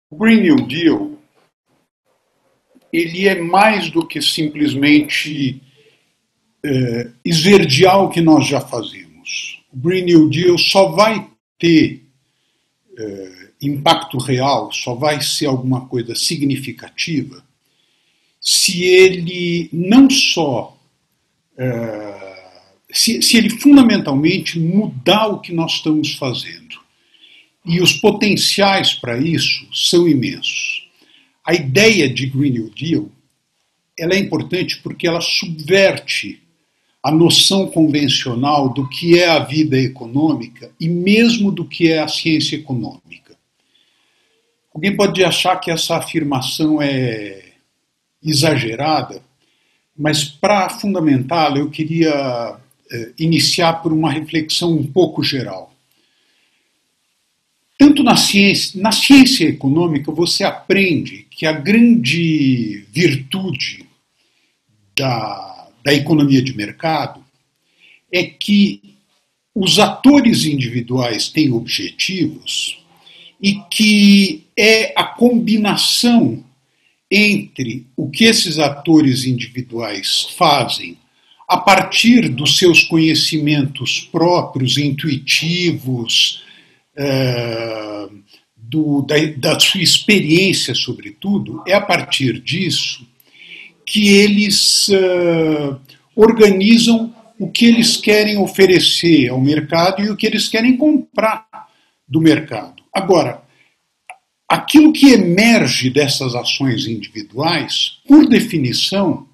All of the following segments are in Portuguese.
O Green New Deal, ele é mais do que simplesmente esverdear o que nós já fazemos. O Green New Deal só vai ter impacto real, só vai ser alguma coisa significativa se ele não só se ele fundamentalmente mudar o que nós estamos fazendo. E os potenciais para isso são imensos. A ideia de Green New Deal, ela é importante porque ela subverte a noção convencional do que é a vida econômica e mesmo do que é a ciência econômica. Alguém pode achar que essa afirmação é exagerada, mas para fundamentá-la eu queria iniciar por uma reflexão um pouco geral. Tanto na ciência econômica você aprende que a grande virtude da economia de mercado é que os atores individuais têm objetivos e que é a combinação entre o que esses atores individuais fazem a partir dos seus conhecimentos próprios, intuitivos, da sua experiência, sobretudo, é a partir disso que eles organizam o que eles querem oferecer ao mercado e o que eles querem comprar do mercado. Agora, aquilo que emerge dessas ações individuais, por definição,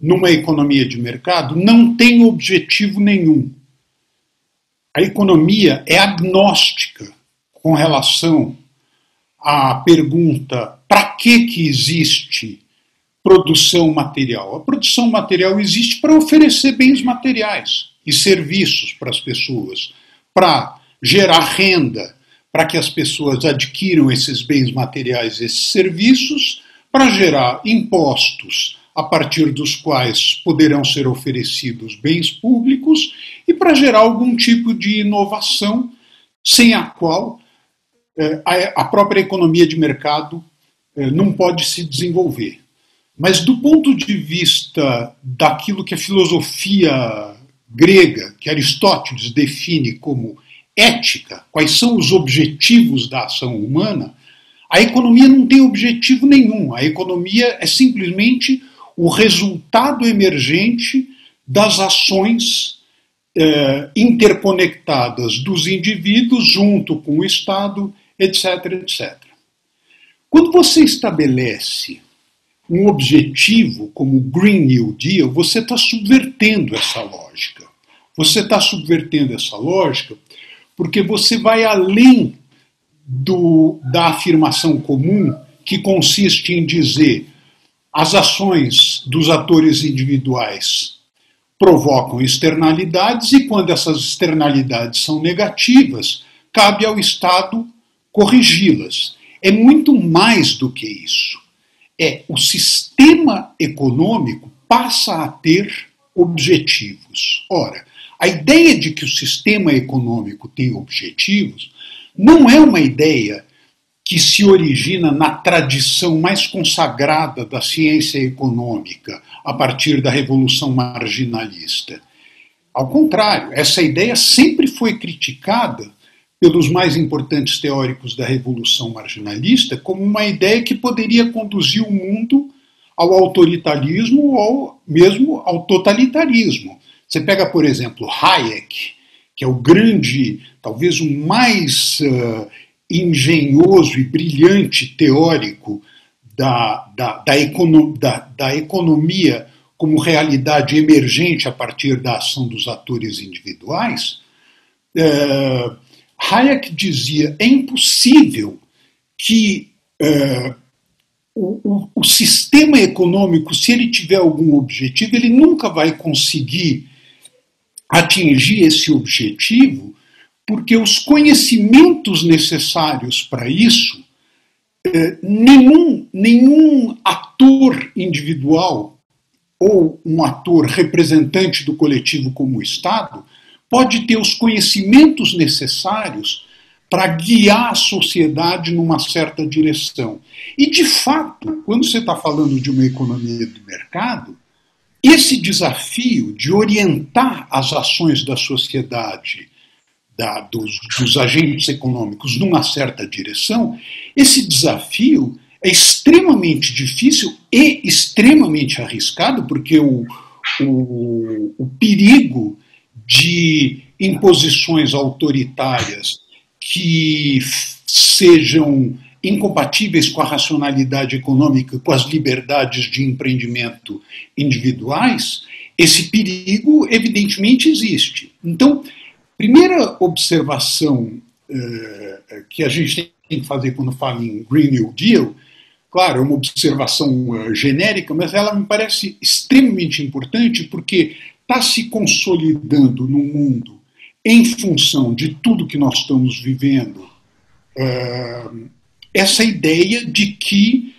numa economia de mercado, não tem objetivo nenhum. A economia é agnóstica com relação à pergunta para que existe produção material. A produção material existe para oferecer bens materiais e serviços para as pessoas, para gerar renda, para que as pessoas adquiram esses bens materiais, esses serviços, para gerar impostos a partir dos quais poderão ser oferecidos bens públicos e para gerar algum tipo de inovação sem a qual a própria economia de mercado não pode se desenvolver. Mas do ponto de vista daquilo que a filosofia grega, que Aristóteles define como ética, quais são os objetivos da ação humana, a economia não tem objetivo nenhum. A economia é simplesmente o resultado emergente das ações interconectadas dos indivíduos junto com o Estado, etc, etc. Quando você estabelece um objetivo como o Green New Deal, você está subvertendo essa lógica. Você está subvertendo essa lógica porque você vai além da afirmação comum que consiste em dizer as ações dos atores individuais provocam externalidades e quando essas externalidades são negativas, cabe ao Estado corrigi-las. É muito mais do que isso. O sistema econômico passa a ter objetivos. Ora, a ideia de que o sistema econômico tem objetivos não é uma ideia que se origina na tradição mais consagrada da ciência econômica, a partir da Revolução Marginalista. Ao contrário, essa ideia sempre foi criticada pelos mais importantes teóricos da Revolução Marginalista como uma ideia que poderia conduzir o mundo ao autoritarismo ou mesmo ao totalitarismo. Você pega, por exemplo, Hayek, que é o grande, talvez o mais engenhoso e brilhante teórico da economia como realidade emergente a partir da ação dos atores individuais, Hayek dizia: é impossível que o sistema econômico, se ele tiver algum objetivo, ele nunca vai conseguir atingir esse objetivo, porque os conhecimentos necessários para isso, nenhum ator individual ou um ator representante do coletivo como o Estado pode ter os conhecimentos necessários para guiar a sociedade numa certa direção. E, de fato, quando você está falando de uma economia do mercado, esse desafio de orientar as ações da sociedade, dos agentes econômicos numa certa direção, esse desafio é extremamente difícil e extremamente arriscado, porque o perigo de imposições autoritárias que sejam incompatíveis com a racionalidade econômica, com as liberdades de empreendimento individuais, esse perigo evidentemente existe. Então, primeira observação que a gente tem que fazer quando fala em Green New Deal, claro, é uma observação genérica, mas ela me parece extremamente importante porque está se consolidando no mundo em função de tudo que nós estamos vivendo, essa ideia de que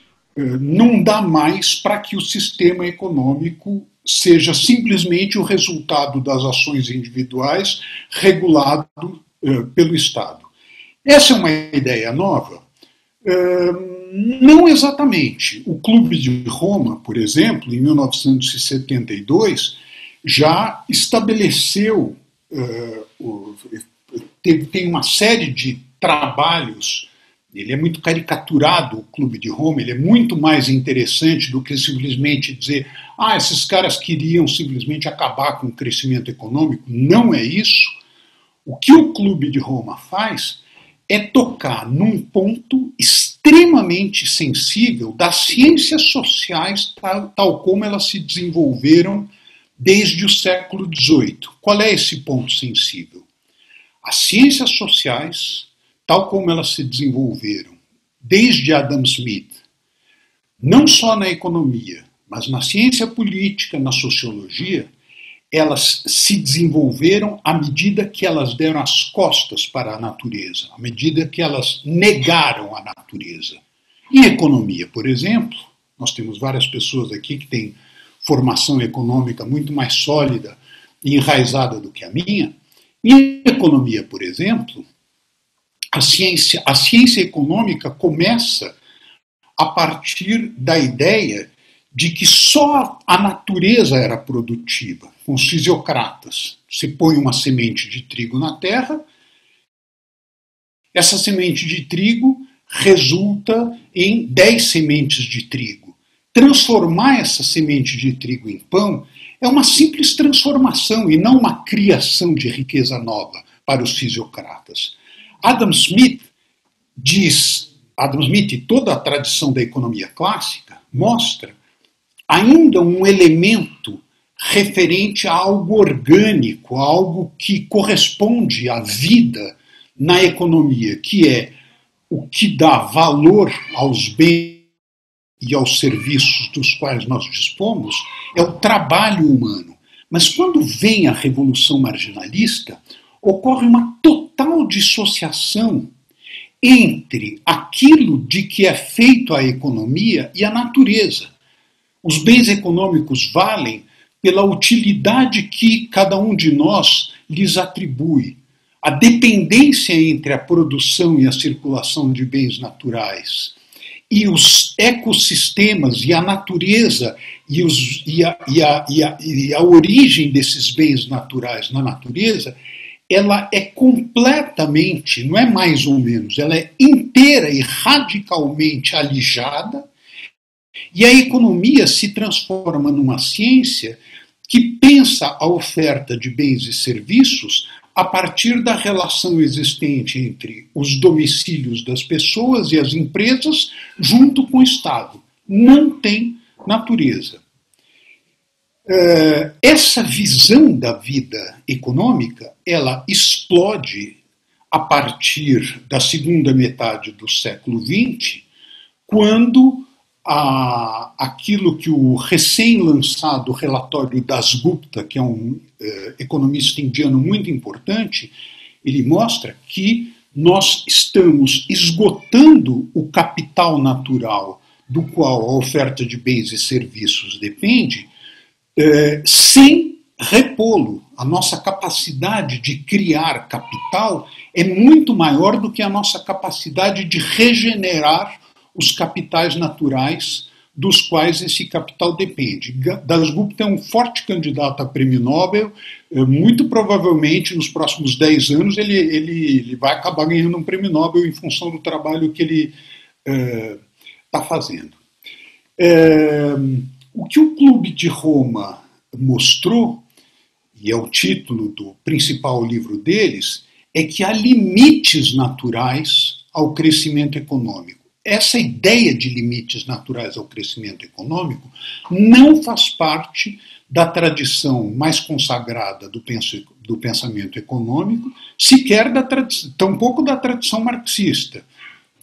não dá mais para que o sistema econômico seja simplesmente o resultado das ações individuais regulado pelo Estado. Essa é uma ideia nova? Não exatamente. O Clube de Roma, por exemplo, em 1972, já estabeleceu, tem uma série de trabalhos. Ele é muito caricaturado, o Clube de Roma, ele é muito mais interessante do que simplesmente dizer esses caras queriam simplesmente acabar com o crescimento econômico. Não é isso. O que o Clube de Roma faz é tocar num ponto extremamente sensível das ciências sociais tal como elas se desenvolveram desde o século XVIII. Qual é esse ponto sensível? As ciências sociais, tal como elas se desenvolveram desde Adam Smith, não só na economia, mas na ciência política, na sociologia, elas se desenvolveram à medida que elas deram as costas para a natureza, à medida que elas negaram a natureza. Em economia, por exemplo, nós temos várias pessoas aqui que têm formação econômica muito mais sólida e enraizada do que a minha. Em economia, por exemplo, a ciência econômica começa a partir da ideia de que só a natureza era produtiva, com os fisiocratas. Você põe uma semente de trigo na terra, essa semente de trigo resulta em 10 sementes de trigo. Transformar essa semente de trigo em pão é uma simples transformação e não uma criação de riqueza nova para os fisiocratas. Adam Smith e toda a tradição da economia clássica mostra ainda um elemento referente a algo orgânico, a algo que corresponde à vida na economia, que é o que dá valor aos bens e aos serviços dos quais nós dispomos, é o trabalho humano. Mas quando vem a revolução marginalista, ocorre uma total dissociação entre aquilo de que é feito a economia e a natureza. Os bens econômicos valem pela utilidade que cada um de nós lhes atribui. A dependência entre a produção e a circulação de bens naturais e os ecossistemas e a natureza e a origem desses bens naturais na natureza, ela é completamente, não é mais ou menos, ela é inteira e radicalmente alijada. E a economia se transforma numa ciência que pensa a oferta de bens e serviços a partir da relação existente entre os domicílios das pessoas e as empresas junto com o Estado. Não tem natureza. Essa visão da vida econômica, ela explode a partir da segunda metade do século XX, quando aquilo que o recém-lançado relatório Das Gupta, que é um economista indiano muito importante, Ele mostra que nós estamos esgotando o capital natural do qual a oferta de bens e serviços depende, sem repô-lo. A nossa capacidade de criar capital é muito maior do que a nossa capacidade de regenerar os capitais naturais dos quais esse capital depende. Dasgupta é um forte candidato a prêmio Nobel, muito provavelmente nos próximos 10 anos ele vai acabar ganhando um prêmio Nobel em função do trabalho que ele está fazendo. O que o Clube de Roma mostrou, e é o título do principal livro deles, é que há limites naturais ao crescimento econômico. Essa ideia de limites naturais ao crescimento econômico não faz parte da tradição mais consagrada do pensamento econômico, sequer tampouco da tradição marxista,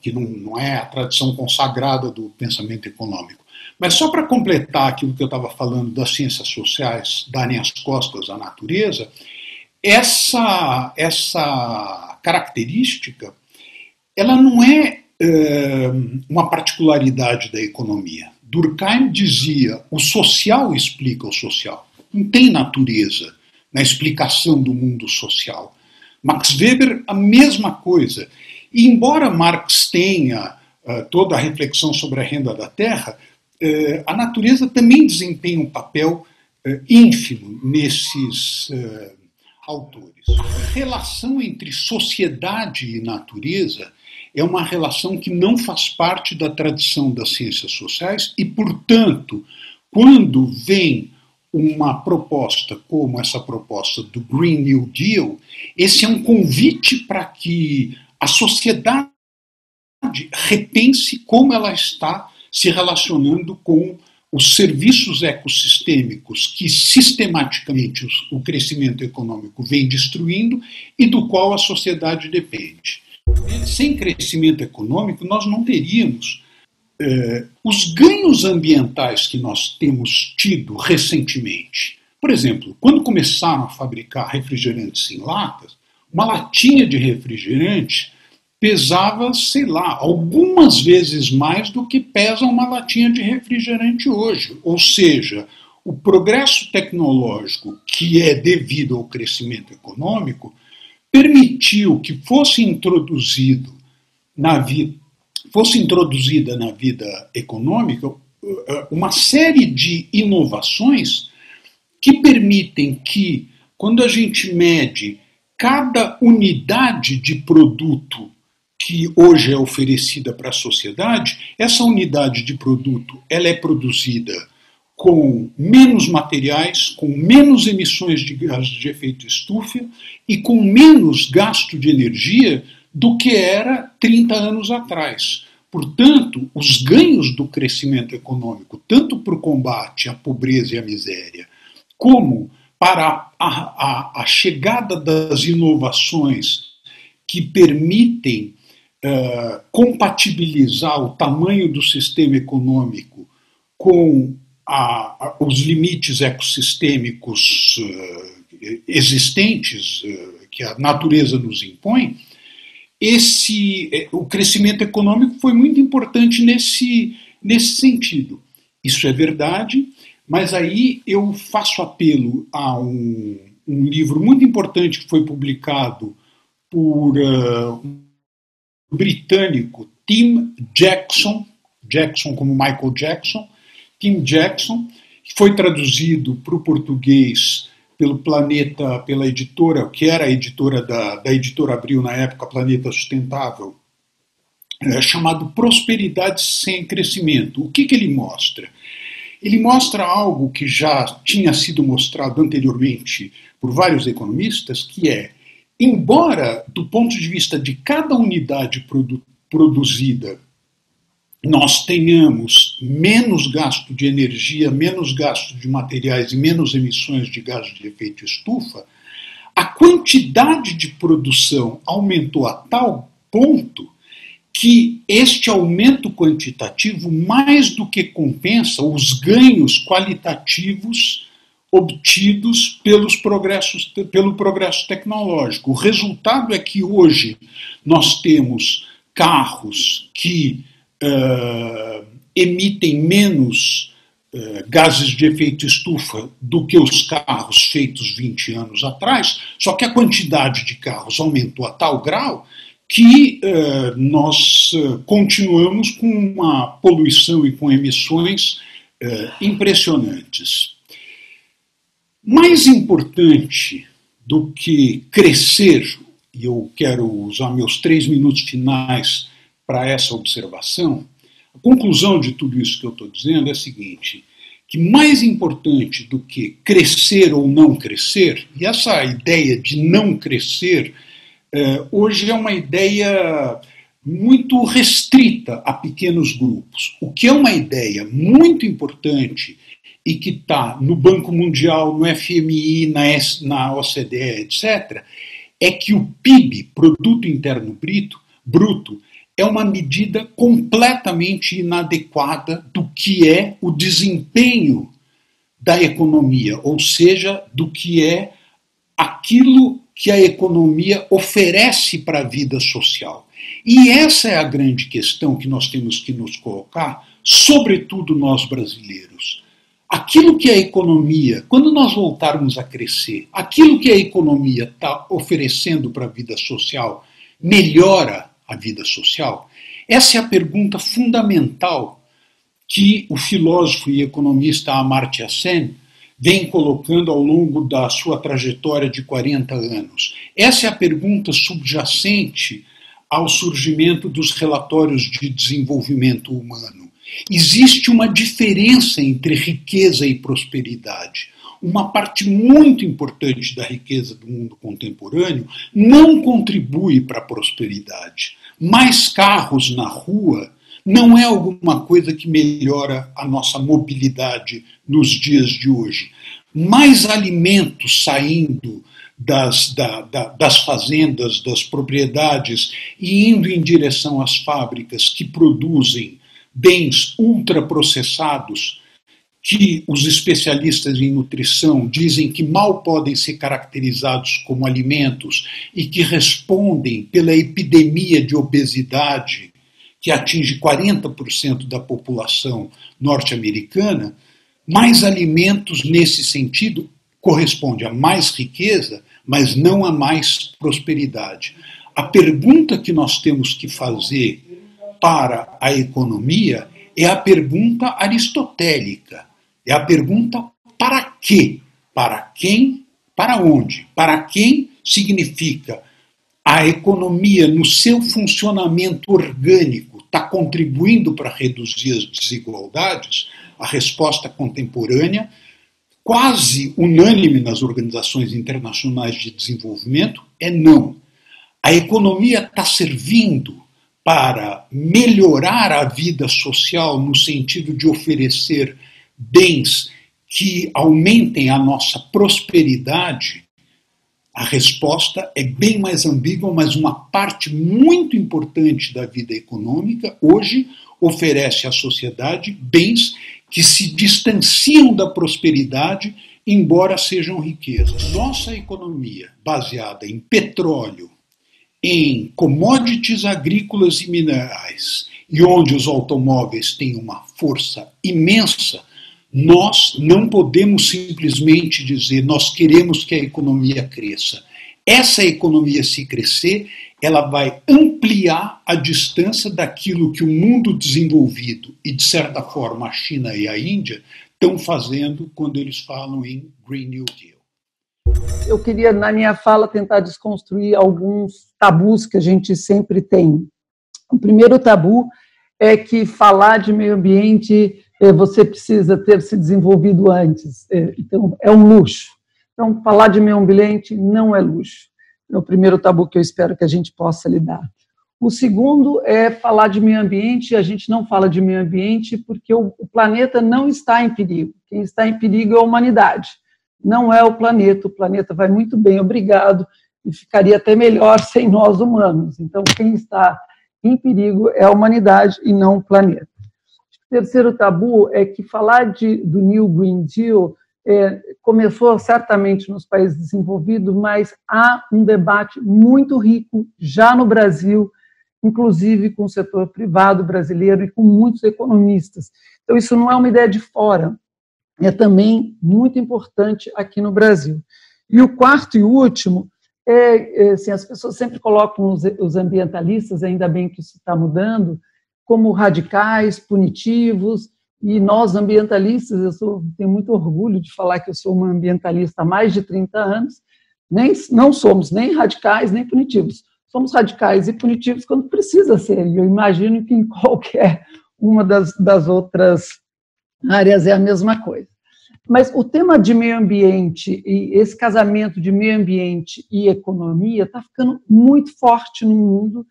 que não é a tradição consagrada do pensamento econômico. Mas só para completar aquilo que eu estava falando das ciências sociais darem as costas à natureza, essa característica ela não é uma particularidade da economia. Durkheim dizia: o social explica o social. Não tem natureza na explicação do mundo social. Max Weber, a mesma coisa. E embora Marx tenha toda a reflexão sobre a renda da terra, a natureza também desempenha um papel ínfimo nesses autores. A relação entre sociedade e natureza é uma relação que não faz parte da tradição das ciências sociais e, portanto, quando vem uma proposta como essa proposta do Green New Deal, esse é um convite para que a sociedade repense como ela está se relacionando com os serviços ecossistêmicos que sistematicamente o crescimento econômico vem destruindo e do qual a sociedade depende. Sem crescimento econômico, nós não teríamos os ganhos ambientais que nós temos tido recentemente. Por exemplo, quando começaram a fabricar refrigerantes em latas, uma latinha de refrigerante pesava, sei lá, algumas vezes mais do que pesa uma latinha de refrigerante hoje. Ou seja, o progresso tecnológico, que é devido ao crescimento econômico, permitiu que fosse introduzida na vida econômica uma série de inovações que permitem que, quando a gente mede cada unidade de produto que hoje é oferecida para a sociedade, essa unidade de produto ela é produzida com menos materiais, com menos emissões de gases de efeito estufa e com menos gasto de energia do que era 30 anos atrás. Portanto, os ganhos do crescimento econômico, tanto para o combate à pobreza e à miséria, como para a chegada das inovações que permitem compatibilizar o tamanho do sistema econômico com os limites ecossistêmicos existentes que a natureza nos impõe, o crescimento econômico foi muito importante nesse sentido. Isso é verdade, mas aí eu faço apelo a um livro muito importante que foi publicado por um britânico, Tim Jackson como Michael Jackson, Tim Jackson, que foi traduzido para o português pela editora, que era a editora da editora Abril na época, Planeta Sustentável, chamado Prosperidade sem Crescimento. O que ele mostra? Ele mostra algo que já tinha sido mostrado anteriormente por vários economistas, que é, embora do ponto de vista de cada unidade produzida nós tenhamos menos gasto de energia, menos gasto de materiais e menos emissões de gases de efeito estufa, a quantidade de produção aumentou a tal ponto que este aumento quantitativo mais do que compensa os ganhos qualitativos obtidos pelo progresso tecnológico. O resultado é que hoje nós temos carros que emitem menos gases de efeito estufa do que os carros feitos 20 anos atrás, só que a quantidade de carros aumentou a tal grau que nós continuamos com uma poluição e com emissões impressionantes. Mais importante do que crescer, e eu quero usar meus 3 minutos finais para essa observação, a conclusão de tudo isso que eu estou dizendo é a seguinte, que mais importante do que crescer ou não crescer, e essa ideia de não crescer, hoje é uma ideia muito restrita a pequenos grupos. O que é uma ideia muito importante e que está no Banco Mundial, no FMI, na OCDE, etc., é que o PIB, Produto Interno Bruto, é uma medida completamente inadequada do que é o desempenho da economia, ou seja, do que é aquilo que a economia oferece para a vida social. E essa é a grande questão que nós temos que nos colocar, sobretudo nós brasileiros. Aquilo que a economia, quando nós voltarmos a crescer, aquilo que a economia está oferecendo para a vida social, melhora a vida social? Essa é a pergunta fundamental que o filósofo e economista Amartya Sen vem colocando ao longo da sua trajetória de 40 anos. Essa é a pergunta subjacente ao surgimento dos relatórios de desenvolvimento humano. Existe uma diferença entre riqueza e prosperidade. Uma parte muito importante da riqueza do mundo contemporâneo não contribui para a prosperidade. Mais carros na rua não é alguma coisa que melhora a nossa mobilidade nos dias de hoje. Mais alimentos saindo das fazendas, das propriedades e indo em direção às fábricas que produzem bens ultraprocessados que os especialistas em nutrição dizem que mal podem ser caracterizados como alimentos e que respondem pela epidemia de obesidade que atinge 40% da população norte-americana, mais alimentos nesse sentido corresponde a mais riqueza, mas não a mais prosperidade. A pergunta que nós temos que fazer para a economia é a pergunta aristotélica. É a pergunta para quê? Para quem? Para onde? Para quem significa a economia no seu funcionamento orgânico está contribuindo para reduzir as desigualdades? A resposta contemporânea, quase unânime nas organizações internacionais de desenvolvimento, é não. A economia está servindo para melhorar a vida social no sentido de oferecer bens que aumentem a nossa prosperidade? A resposta é bem mais ambígua, mas uma parte muito importante da vida econômica hoje oferece à sociedade bens que se distanciam da prosperidade, embora sejam riquezas. Nossa economia, baseada em petróleo, em commodities agrícolas e minerais, e onde os automóveis têm uma força imensa, nós não podemos simplesmente dizer nós queremos que a economia cresça. Essa economia, se crescer, ela vai ampliar a distância daquilo que o mundo desenvolvido e, de certa forma, a China e a Índia estão fazendo quando eles falam em Green New Deal. Eu queria, na minha fala, tentar desconstruir alguns tabus que a gente sempre tem. O primeiro tabu é que falar de meio ambiente você precisa ter se desenvolvido antes. Então, é um luxo. Então, falar de meio ambiente não é luxo. É o primeiro tabu que eu espero que a gente possa lidar. O segundo é falar de meio ambiente. A gente não fala de meio ambiente porque o planeta não está em perigo. Quem está em perigo é a humanidade. Não é o planeta vai muito bem, obrigado, e ficaria até melhor sem nós humanos. Então, quem está em perigo é a humanidade e não o planeta. O terceiro tabu é que falar do New Green Deal começou certamente nos países desenvolvidos, mas há um debate muito rico já no Brasil, inclusive com o setor privado brasileiro e com muitos economistas. Então, isso não é uma ideia de fora, é também muito importante aqui no Brasil. E o quarto e último, assim, as pessoas sempre colocam os ambientalistas, ainda bem que isso está mudando, como radicais, punitivos, e nós, ambientalistas, tenho muito orgulho de falar que eu sou uma ambientalista há mais de 30 anos, não somos nem radicais, nem punitivos. Somos radicais e punitivos quando precisa ser, e eu imagino que em qualquer uma das outras áreas é a mesma coisa. Mas o tema de meio ambiente e esse casamento de meio ambiente e economia está ficando muito forte no mundo,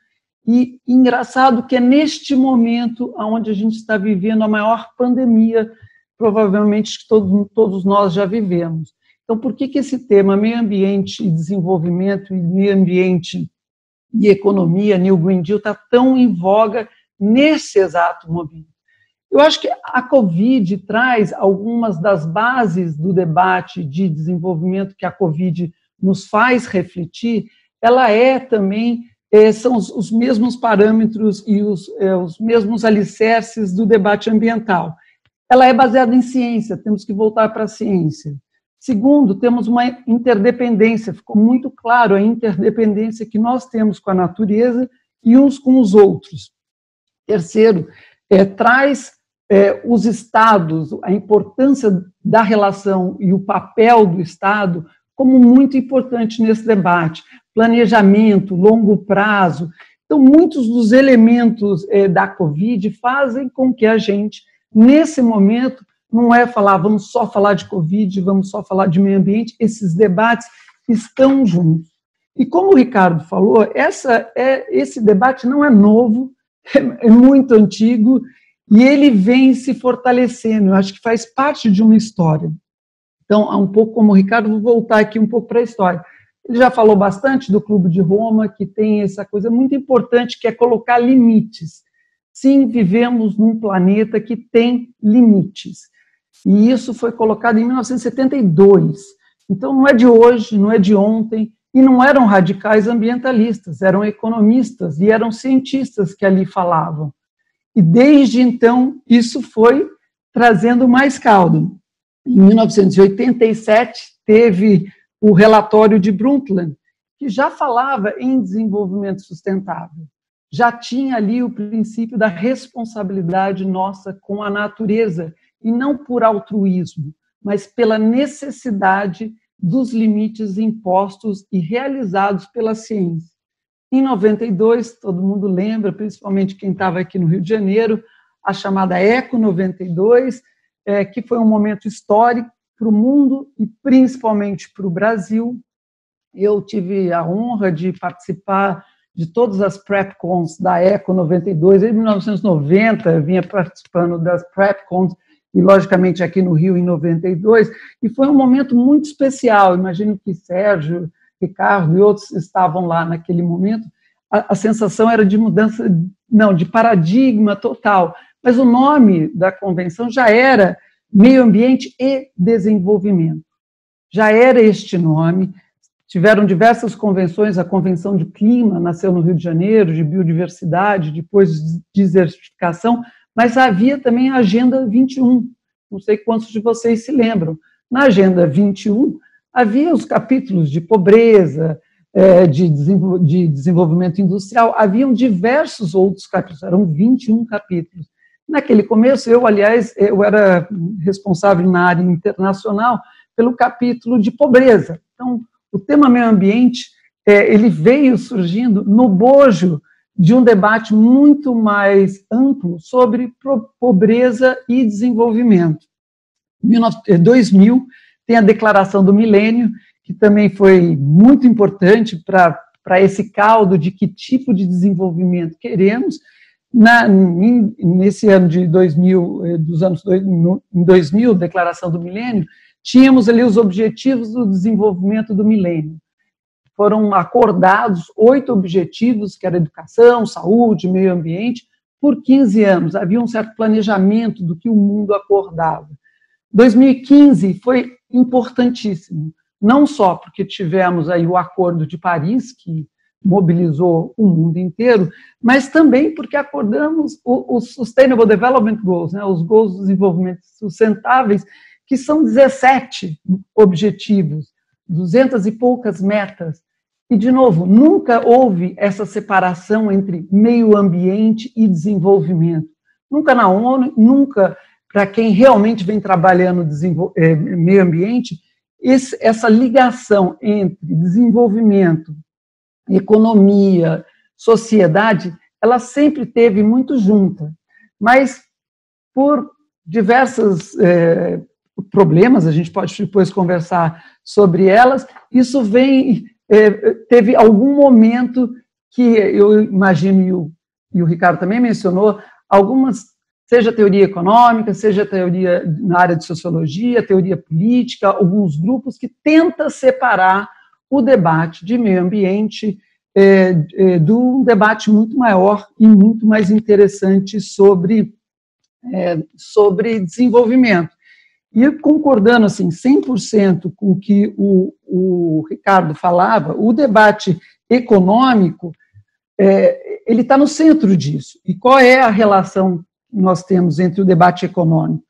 e engraçado que é neste momento onde a gente está vivendo a maior pandemia, provavelmente, que todos nós já vivemos. Então, por que esse tema meio ambiente e desenvolvimento, e meio ambiente e economia, New Green Deal, está tão em voga nesse exato momento? Eu acho que a Covid traz algumas das bases do debate de desenvolvimento que a Covid nos faz refletir. Ela também, são os mesmos parâmetros e os mesmos alicerces do debate ambiental. Ela é baseada em ciência, temos que voltar para a ciência. Segundo, temos uma interdependência, ficou muito claro a interdependência que nós temos com a natureza e uns com os outros. Terceiro, traz os estados, a importância da relação e o papel do Estado como muito importante nesse debate. Planejamento, longo prazo. Então, muitos dos elementos da Covid fazem com que a gente, nesse momento, não é falar, vamos só falar de Covid, vamos só falar de meio ambiente, esses debates estão juntos. E como o Ricardo falou, esse debate não é novo, é muito antigo, e ele vem se fortalecendo, eu acho que faz parte de uma história. Então, um pouco como o Ricardo, vou voltar aqui um pouco para a história. Ele já falou bastante do Clube de Roma, que tem essa coisa muito importante, que é colocar limites. Sim, vivemos num planeta que tem limites. E isso foi colocado em 1972. Então, não é de hoje, não é de ontem, e não eram radicais ambientalistas, eram economistas e eram cientistas que ali falavam. E desde então, isso foi trazendo mais caldo. Em 1987, teve o relatório de Brundtland, que já falava em desenvolvimento sustentável. Já tinha ali o princípio da responsabilidade nossa com a natureza, e não por altruísmo, mas pela necessidade dos limites impostos e realizados pela ciência. Em 92, todo mundo lembra, principalmente quem estava aqui no Rio de Janeiro, a chamada Eco 92, que foi um momento histórico para o mundo e principalmente para o Brasil. Eu tive a honra de participar de todas as PrepCons da Eco 92. Em 1990, eu vinha participando das PrepCons, e logicamente aqui no Rio em 92, e foi um momento muito especial. Imagino que Sérgio, Ricardo e outros estavam lá naquele momento. A sensação era de mudança, não, de paradigma total, mas o nome da convenção já era Meio Ambiente e Desenvolvimento. Já era este nome. Tiveram diversas convenções, a Convenção de Clima nasceu no Rio de Janeiro, de biodiversidade, depois de desertificação, mas havia também a Agenda 21, não sei quantos de vocês se lembram. Na Agenda 21, havia os capítulos de pobreza, de desenvolvimento industrial, haviam diversos outros capítulos, eram 21 capítulos. Naquele começo, eu era responsável na área internacional pelo capítulo de pobreza. Então, o tema meio ambiente, ele veio surgindo no bojo de um debate muito mais amplo sobre pobreza e desenvolvimento. Em 2000, tem a Declaração do Milênio, que também foi muito importante para esse caldo de que tipo de desenvolvimento queremos. Nesse ano de 2000, em 2000, Declaração do Milênio, tínhamos ali os objetivos do desenvolvimento do milênio. Foram acordados 8 objetivos, que era educação, saúde, meio ambiente, por 15 anos. Havia um certo planejamento do que o mundo acordava. 2015 foi importantíssimo. Não só porque tivemos aí o Acordo de Paris, que mobilizou o mundo inteiro, mas também porque acordamos os Sustainable Development Goals, né, os Goals de Desenvolvimento Sustentáveis, que são 17 objetivos, 200 e poucas metas. E, de novo, nunca houve essa separação entre meio ambiente e desenvolvimento. Nunca na ONU, nunca para quem realmente vem trabalhando meio ambiente, essa ligação entre desenvolvimento, economia, sociedade, ela sempre teve muito junta. Mas, por diversos problemas, a gente pode depois conversar sobre elas, isso teve algum momento que eu imagino, e o Ricardo também mencionou, algumas, seja teoria econômica, seja teoria na área de sociologia, teoria política, alguns grupos que tentam separar o debate de meio ambiente de um debate muito maior e muito mais interessante sobre desenvolvimento. E concordando assim, 100% com o que o Ricardo falava, o debate econômico, ele está no centro disso. E qual é a relação que nós temos entre o debate econômico?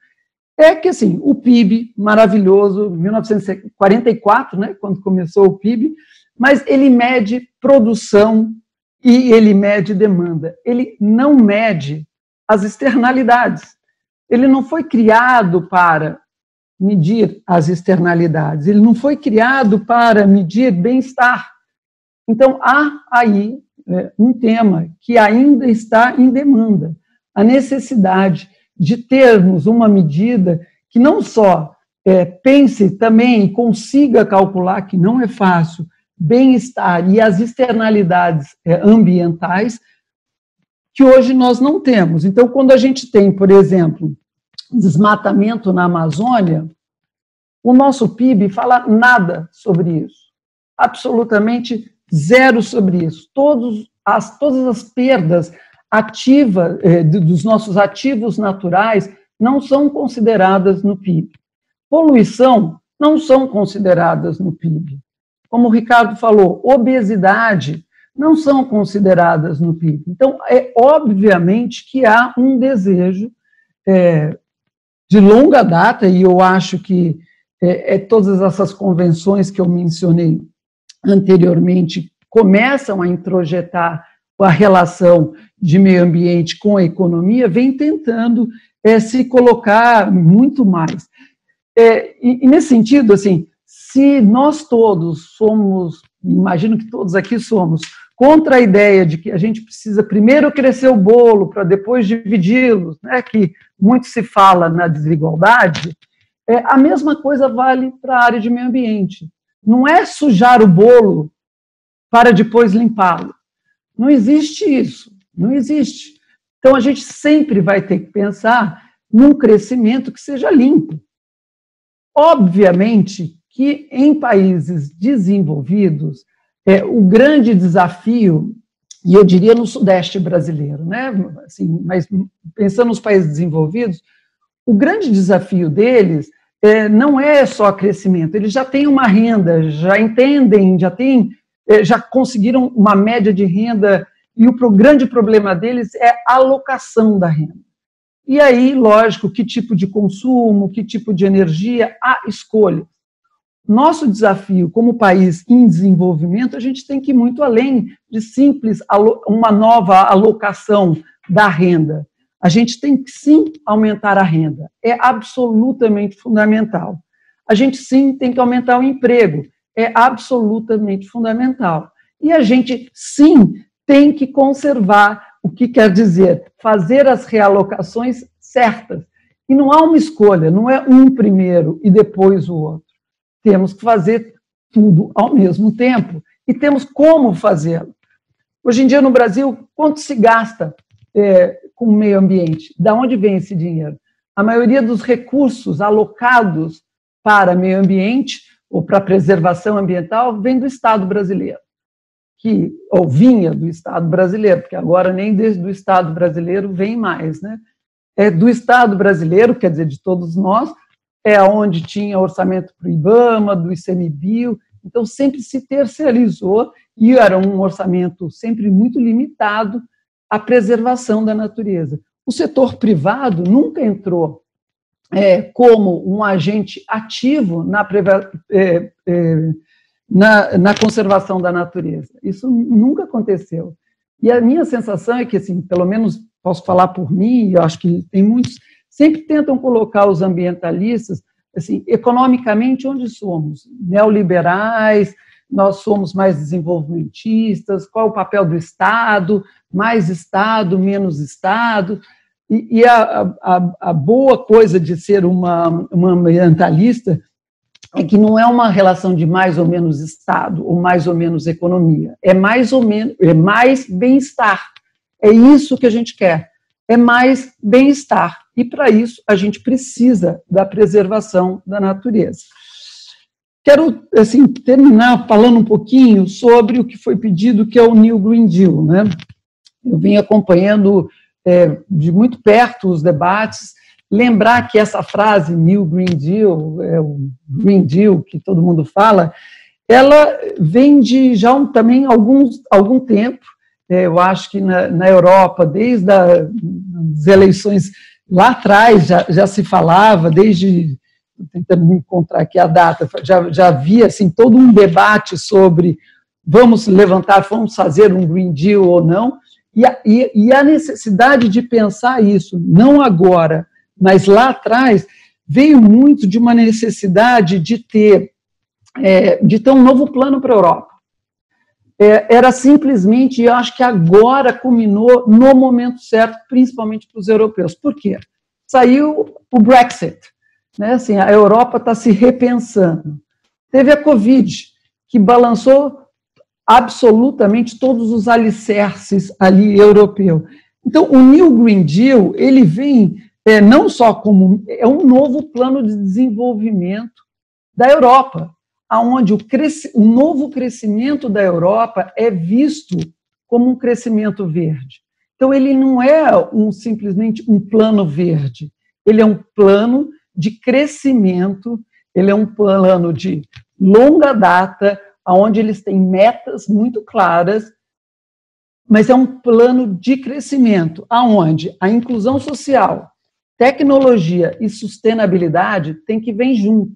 É que, assim, o PIB, maravilhoso, 1944, né, quando começou o PIB, mas ele mede produção e ele mede demanda. Ele não mede as externalidades. Ele não foi criado para medir as externalidades, ele não foi criado para medir bem-estar. Então, há aí um tema que ainda está em demanda, a necessidade de termos uma medida que não só pense também e consiga calcular, que não é fácil, bem-estar e as externalidades ambientais, que hoje nós não temos. Então, quando a gente tem, por exemplo, desmatamento na Amazônia, o nosso PIB fala nada sobre isso, absolutamente zero sobre isso. Todas as perdas ativas dos nossos ativos naturais não são consideradas no PIB. Poluição não são consideradas no PIB. Como o Ricardo falou, obesidade não são consideradas no PIB. Então, obviamente que há um desejo de longa data, e eu acho que todas essas convenções que eu mencionei anteriormente começam a introjetar a relação de meio ambiente com a economia, vem tentando se colocar muito mais. E nesse sentido, assim, se nós todos somos, imagino que todos aqui somos, contra a ideia de que a gente precisa primeiro crescer o bolo para depois dividi-los, né, que muito se fala na desigualdade, a mesma coisa vale para a área de meio ambiente. Não é sujar o bolo para depois limpá-lo. Não existe isso, não existe. Então, a gente sempre vai ter que pensar num crescimento que seja limpo. Obviamente que em países desenvolvidos, o grande desafio, e eu diria no Sudeste brasileiro, né? Assim, mas pensando nos países desenvolvidos, o grande desafio deles não é só crescimento, eles já têm uma renda, já entendem, já conseguiram uma média de renda, e o grande problema deles é a alocação da renda. E aí, lógico, que tipo de consumo, que tipo de energia, há escolha. Nosso desafio como país em desenvolvimento, a gente tem que ir muito além de simples uma nova alocação da renda. A gente tem que, sim, aumentar a renda. É absolutamente fundamental. A gente, sim, tem que aumentar o emprego. É absolutamente fundamental. E a gente, sim, tem que conservar, o que quer dizer fazer as realocações certas. E não há uma escolha, não é um primeiro e depois o outro. Temos que fazer tudo ao mesmo tempo e temos como fazê-lo. Hoje em dia, no Brasil, quanto se gasta com o meio ambiente? De onde vem esse dinheiro? A maioria dos recursos alocados para meio ambiente ou para preservação ambiental vem do Estado brasileiro, ou vinha do Estado brasileiro, porque agora nem desde o Estado brasileiro vem mais, né? Do Estado brasileiro, quer dizer, de todos nós, é onde tinha orçamento para o IBAMA, do ICMBio, então sempre se terceirizou e era um orçamento sempre muito limitado à preservação da natureza. O setor privado nunca entrou como um agente ativo na conservação da natureza. Isso nunca aconteceu. E a minha sensação é que, assim, pelo menos posso falar por mim, eu acho que tem muitos, sempre tentam colocar os ambientalistas, assim, economicamente, onde somos? Neoliberais, nós somos mais desenvolvimentistas, qual é o papel do Estado, mais Estado, menos Estado, e a boa coisa de ser uma ambientalista é que não é uma relação de mais ou menos Estado ou mais ou menos economia, é mais bem-estar. É isso que a gente quer, é mais bem-estar. E, para isso, a gente precisa da preservação da natureza. Quero, assim, terminar falando um pouquinho sobre o que foi pedido, que é o New Green Deal, né? Eu vim acompanhando de muito perto os debates. Lembrar que essa frase, New Green Deal, o Green Deal que todo mundo fala, ela vem de já também algum tempo. Eu acho que na Europa, desde as eleições lá atrás, já se falava, desde, tentando encontrar aqui a data, já havia assim, todo um debate sobre vamos levantar, vamos fazer um Green Deal ou não, e a necessidade de pensar isso, não agora, mas lá atrás, veio muito de uma necessidade de ter um novo plano para a Europa. Era simplesmente, eu acho que agora culminou no momento certo, principalmente para os europeus. Por quê? Saiu o Brexit, né? Assim, a Europa está se repensando. Teve a Covid, que balançou absolutamente todos os alicerces ali europeu. Então, o New Green Deal, ele vem não só como um novo plano de desenvolvimento da Europa, onde o novo crescimento da Europa é visto como um crescimento verde. Então, ele não é simplesmente um plano verde, ele é um plano de crescimento, ele é um plano de longa data, onde eles têm metas muito claras, mas é um plano de crescimento, onde a inclusão social, tecnologia e sustentabilidade têm que vir junto,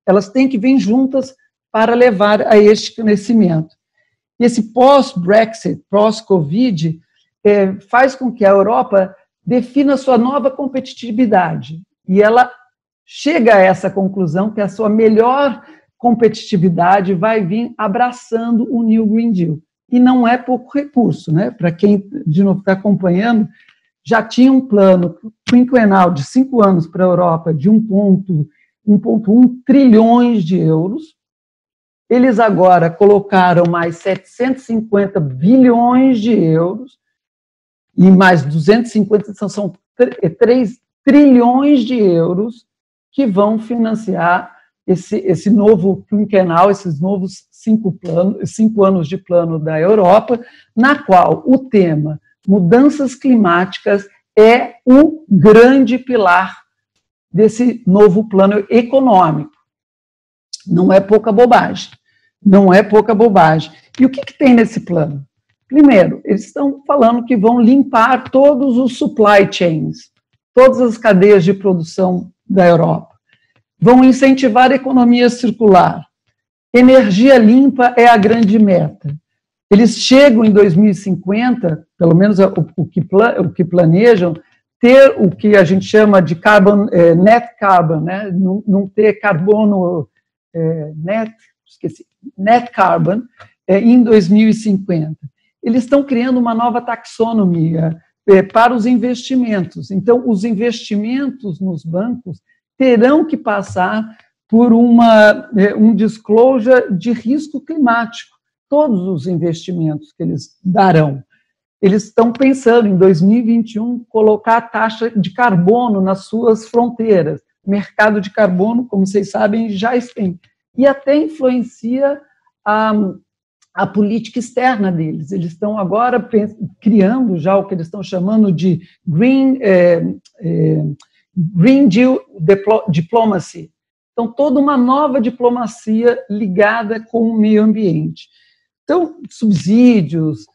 elas têm que vir juntas para levar a este crescimento. E esse pós-Brexit, pós-Covid, faz com que a Europa defina sua nova competitividade. E ela chega a essa conclusão que a sua melhor competitividade vai vir abraçando o New Green Deal. E não é pouco recurso, né? Para quem, de novo, está acompanhando, já tinha um plano quinquenal de 5 anos para a Europa de 1,1 trilhões de euros. Eles agora colocaram mais 750 bilhões de euros e mais 250, são 3 trilhões de euros que vão financiar esse novo quinquenal, esses novos 5 anos de plano da Europa, na qual o tema mudanças climáticas é o grande pilar desse novo plano econômico. Não é pouca bobagem. Não é pouca bobagem. E o que tem nesse plano? Primeiro, eles estão falando que vão limpar todos os supply chains, todas as cadeias de produção da Europa. Vão incentivar a economia circular. Energia limpa é a grande meta. Eles chegam em 2050, pelo menos o que planejam, ter o que a gente chama de net carbon, né? Não ter carbono net carbon em 2050. Eles estão criando uma nova taxonomia para os investimentos. Então, os investimentos nos bancos terão que passar por um disclosure de risco climático, todos os investimentos que eles darão. Eles estão pensando, em 2021, colocar a taxa de carbono nas suas fronteiras. O mercado de carbono, como vocês sabem, já tem. E até influencia a política externa deles. Eles estão agora criando já o que eles estão chamando de Green Green Deal Diplomacy. Então, toda uma nova diplomacia ligada com o meio ambiente. Então, subsídios,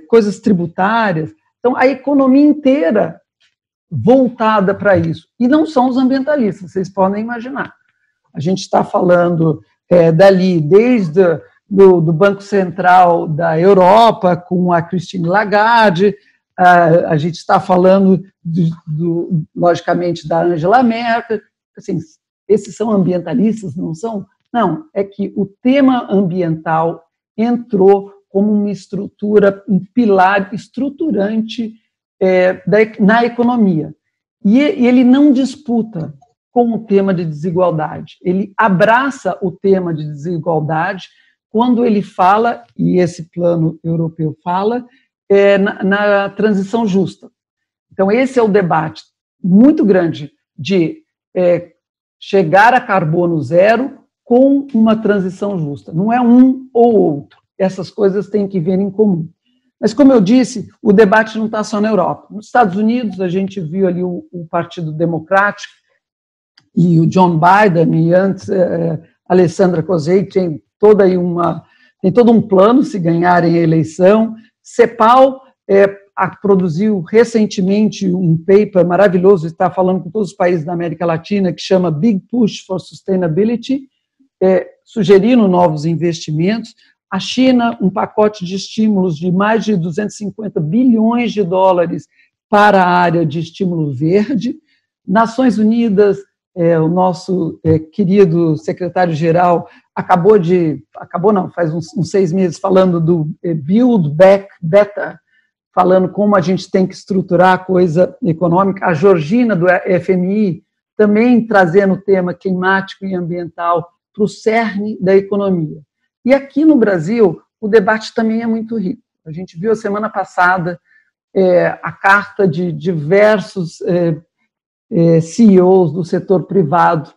coisas tributárias. Então, a economia inteira voltada para isso. E não são os ambientalistas, vocês podem imaginar. A gente está falando dali, desde do Banco Central da Europa, com a Christine Lagarde, a gente está falando, logicamente, da Angela Merkel. Assim, esses são ambientalistas, não são? Não, é que o tema ambiental entrou como uma estrutura, um pilar estruturante na economia. E ele não disputa com o tema de desigualdade. Ele abraça o tema de desigualdade quando ele fala, e esse plano europeu fala, na transição justa. Então, esse é o debate muito grande de chegar a carbono zero com uma transição justa. Não é um ou outro. Essas coisas têm que vir em comum. Mas, como eu disse, o debate não está só na Europa. Nos Estados Unidos, a gente viu ali o Partido Democrático e o John Biden, e antes Alessandra Cosei, tem todo um plano se ganharem a eleição. CEPAL produziu recentemente um paper maravilhoso, está falando com todos os países da América Latina, que chama Big Push for Sustainability, sugerindo novos investimentos. A China, um pacote de estímulos de mais de 250 bilhões de dólares para a área de estímulo verde. Nações Unidas, o nosso querido secretário-geral faz uns 6 meses, falando do Build Back Better, falando como a gente tem que estruturar a coisa econômica. A Georgina, do FMI, também trazendo o tema climático e ambiental para o cerne da economia. E aqui no Brasil, o debate também é muito rico. A gente viu a semana passada a carta de diversos CEOs do setor privado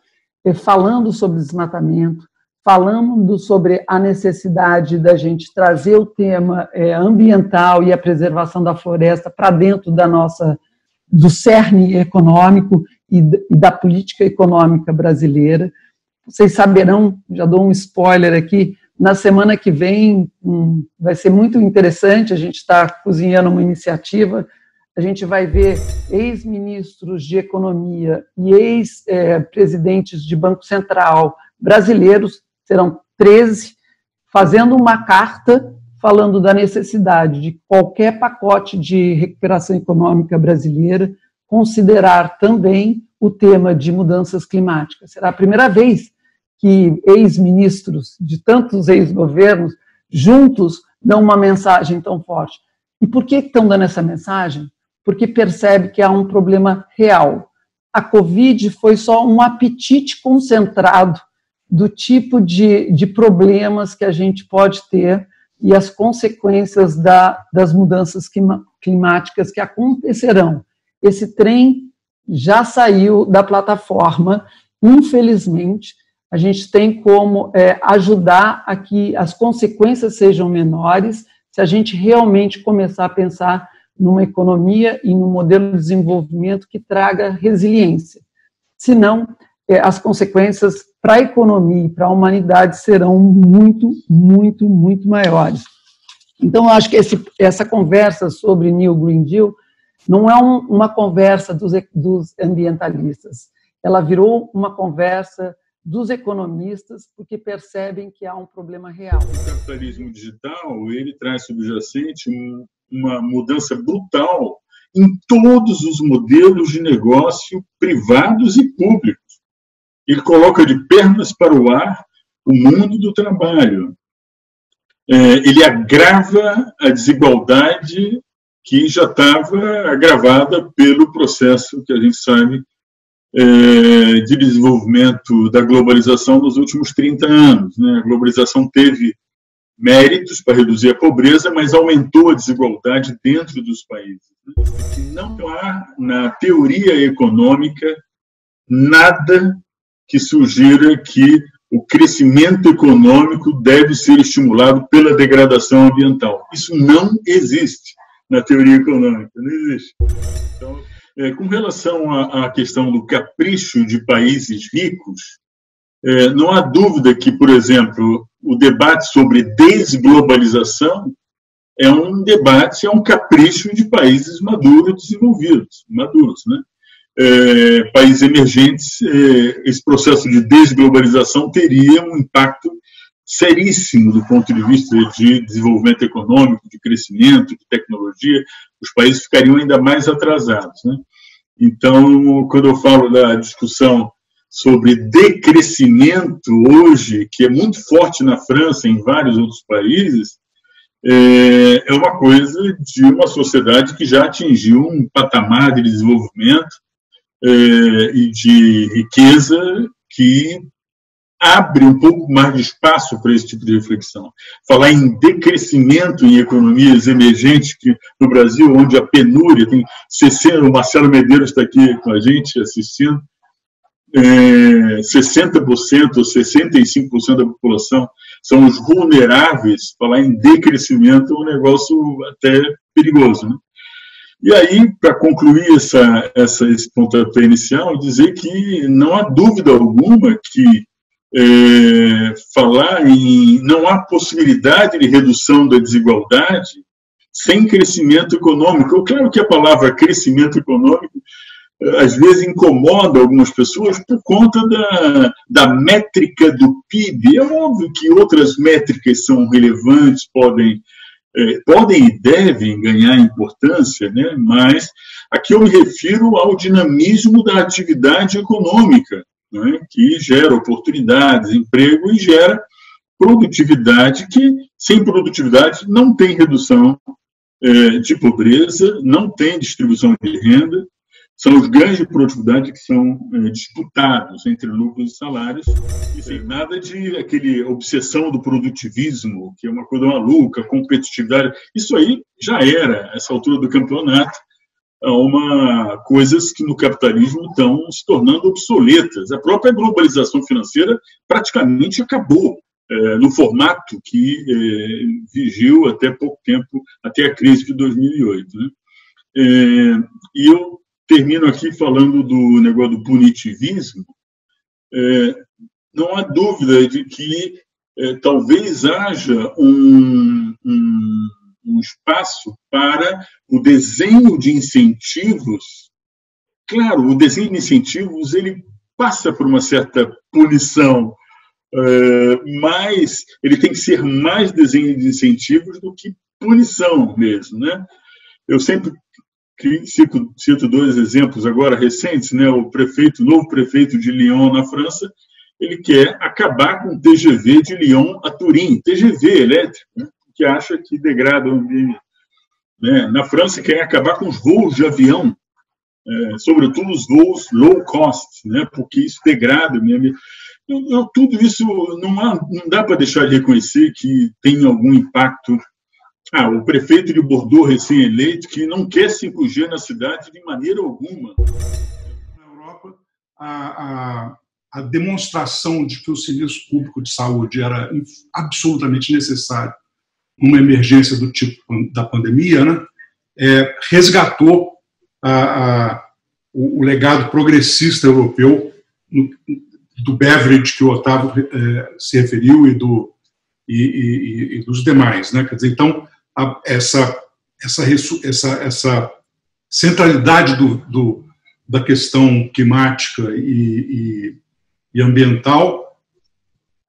falando sobre desmatamento, falando sobre a necessidade da gente trazer o tema ambiental e a preservação da floresta para dentro do cerne econômico e da política econômica brasileira. Vocês saberão, já dou um spoiler aqui, na semana que vem vai ser muito interessante, a gente está cozinhando uma iniciativa, a gente vai ver ex-ministros de economia e ex-presidentes de Banco Central brasileiros, serão 13, fazendo uma carta falando da necessidade de qualquer pacote de recuperação econômica brasileira considerar também o tema de mudanças climáticas. Será a primeira vez que ex-ministros de tantos ex-governos juntos dão uma mensagem tão forte. E por que estão dando essa mensagem? Porque percebe que há um problema real. A Covid foi só um apetite concentrado do tipo de problemas que a gente pode ter e as consequências das mudanças climáticas que acontecerão. Esse trem já saiu da plataforma, infelizmente. A gente tem como ajudar a que as consequências sejam menores se a gente realmente começar a pensar numa economia e num modelo de desenvolvimento que traga resiliência. Senão, as consequências para a economia e para a humanidade serão muito, muito, muito maiores. Então, eu acho que essa conversa sobre New Green Deal não é uma conversa dos ambientalistas. Ela virou uma conversa dos economistas, porque percebem que há um problema real. O capitalismo digital, ele traz subjacente uma mudança brutal em todos os modelos de negócio privados e públicos. Ele coloca de pernas para o ar o mundo do trabalho. Ele agrava a desigualdade que já estava agravada pelo processo que a gente sabe de desenvolvimento da globalização nos últimos 30 anos. A globalização teve méritos para reduzir a pobreza, mas aumentou a desigualdade dentro dos países. Não há, na teoria econômica, nada que sugira que o crescimento econômico deve ser estimulado pela degradação ambiental. Isso não existe na teoria econômica, não existe. Então, Com relação à questão do capricho de países ricos, não há dúvida que, por exemplo, o debate sobre desglobalização é um debate, é um capricho de países maduros, desenvolvidos, maduros, né? Países emergentes, esse processo de desglobalização teria um impacto seríssimo do ponto de vista de desenvolvimento econômico, de crescimento, de tecnologia. Os países ficariam ainda mais atrasados, né? Então, quando eu falo da discussão sobre decrescimento hoje, que é muito forte na França e em vários outros países, é uma coisa de uma sociedade que já atingiu um patamar de desenvolvimento e de riqueza que abre um pouco mais de espaço para esse tipo de reflexão. Falar em decrescimento em economias emergentes, que no Brasil, onde a penúria tem 60%, o Marcelo Medeiros está aqui com a gente assistindo, 60% ou 65% da população são os vulneráveis. Falar em decrescimento é um negócio até perigoso, né? E aí, para concluir esse pontapé inicial, dizer que não há dúvida alguma que não há possibilidade de redução da desigualdade sem crescimento econômico. Claro que a palavra crescimento econômico às vezes incomoda algumas pessoas por conta da métrica do PIB. É óbvio que outras métricas são relevantes, podem e devem ganhar importância, né? Mas aqui eu me refiro ao dinamismo da atividade econômica, né? Que gera oportunidades, emprego e gera produtividade, que sem produtividade não tem redução de pobreza, não tem distribuição de renda. São os ganhos de produtividade que são disputados entre lucros e salários, e sem nada de aquele obsessão do produtivismo, que é uma coisa maluca, competitividade. Isso aí já era, essa altura do campeonato, coisas que no capitalismo estão se tornando obsoletas. A própria globalização financeira praticamente acabou no formato que vigiu até pouco tempo, até a crise de 2008. Né? E eu termino aqui falando do negócio do punitivismo. Não há dúvida de que talvez haja um espaço para o desenho de incentivos. Claro, o desenho de incentivos ele passa por uma certa punição, mas ele tem que ser mais desenho de incentivos do que punição mesmo, né? Eu sempre cito dois exemplos agora recentes, né? O novo prefeito de Lyon, na França, ele quer acabar com o TGV de Lyon a Turim, TGV elétrico, né? Que acha que degrada o ambiente. Né? Na França, quer acabar com os voos de avião, sobretudo os voos low cost, né? Porque isso degrada o ambiente. Tudo isso não dá para deixar de reconhecer que tem algum impacto. O prefeito de Bordeaux, recém-eleito, que não quer 5G na cidade de maneira alguma. Na Europa, a demonstração de que o serviço público de saúde era absolutamente necessário numa emergência do tipo da pandemia, né, resgatou o legado progressista europeu do Beveridge, que o Otávio se referiu, e dos demais, né? Quer dizer, então, essa centralidade da questão climática e ambiental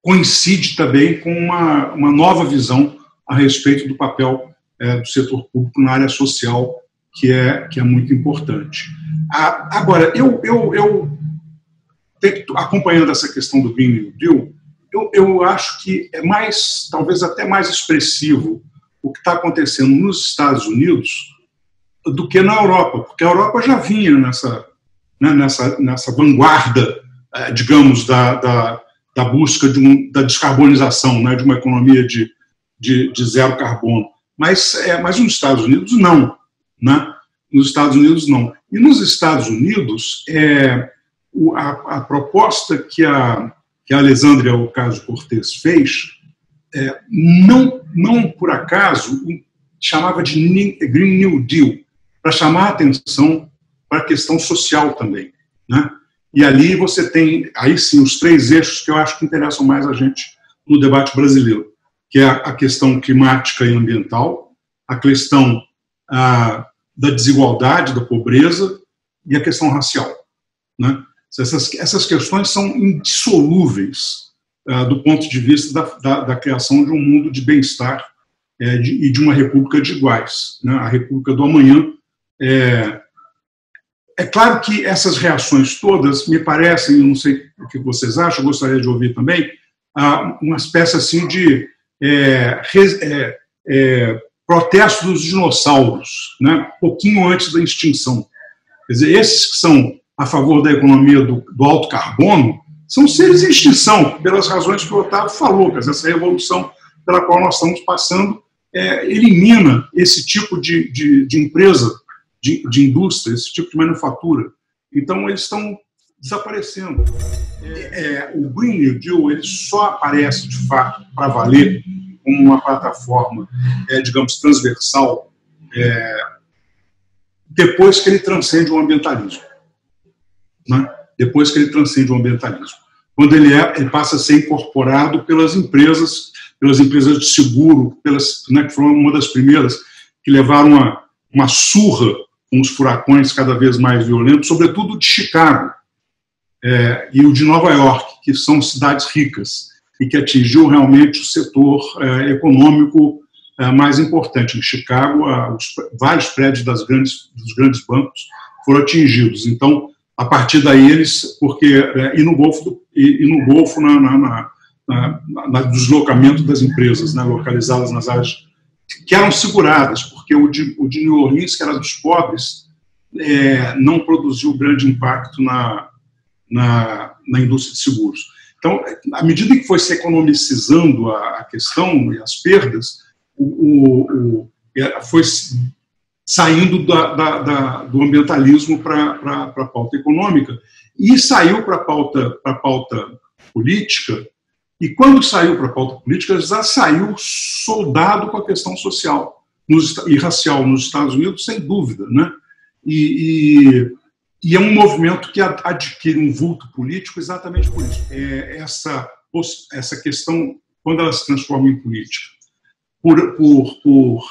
coincide também com uma nova visão a respeito do papel do setor público na área social, que é muito importante. Agora, eu acompanhando essa questão do Green New Deal, eu acho que é talvez até mais expressivo o que está acontecendo nos Estados Unidos do que na Europa, porque a Europa já vinha nessa vanguarda, digamos, da busca da descarbonização, né, de uma economia de zero carbono. Mas nos Estados Unidos, não. Né? Nos Estados Unidos, não. E nos Estados Unidos, a proposta que a Alexandria Ocasio-Cortez fez, não por acaso chamava de Green New Deal, para chamar a atenção para a questão social também, né? E ali você tem, aí sim, os 3 eixos que eu acho que interessam mais a gente no debate brasileiro, que é a questão climática e ambiental, a questão da desigualdade, da pobreza e a questão racial, né? Essas questões são indissolúveis do ponto de vista da criação de um mundo de bem-estar e de uma república de iguais, né? A república do amanhã. É claro que essas reações todas me parecem, eu não sei o que vocês acham, eu gostaria de ouvir também, uma espécie assim de protesto dos dinossauros, né? Pouquinho antes da extinção. Quer dizer, esses que são a favor da economia do alto carbono são seres em extinção, pelas razões que o Otávio falou, quer dizer, essa revolução pela qual nós estamos passando elimina esse tipo de empresa, de indústria, esse tipo de manufatura. Então, eles estão desaparecendo. O Green New Deal ele só aparece, de fato, para valer como uma plataforma, digamos, transversal, depois que ele transcende o ambientalismo. Né? Depois que ele transcende o ambientalismo. Quando ele passa a ser incorporado pelas empresas de seguro, né, que foram uma das primeiras que levaram uma surra com os furacões cada vez mais violentos, sobretudo de Chicago e o de Nova York, que são cidades ricas e que atingiu realmente o setor econômico mais importante. Em Chicago, vários prédios dos grandes bancos foram atingidos. Então, a partir daí e no Golfo no deslocamento das empresas, né, localizadas nas áreas que eram seguradas, porque o de New Orleans, que era dos pobres, não produziu grande impacto na indústria de seguros. Então, à medida que foi se economicizando a questão e as perdas, foi saindo do ambientalismo para a pauta econômica e saiu para a pauta política. E quando saiu para a pauta política, já saiu soldado com a questão social e racial nos Estados Unidos, sem dúvida, né? E é um movimento que adquire um vulto político exatamente por isso. Essa questão, quando ela se transforma em política, por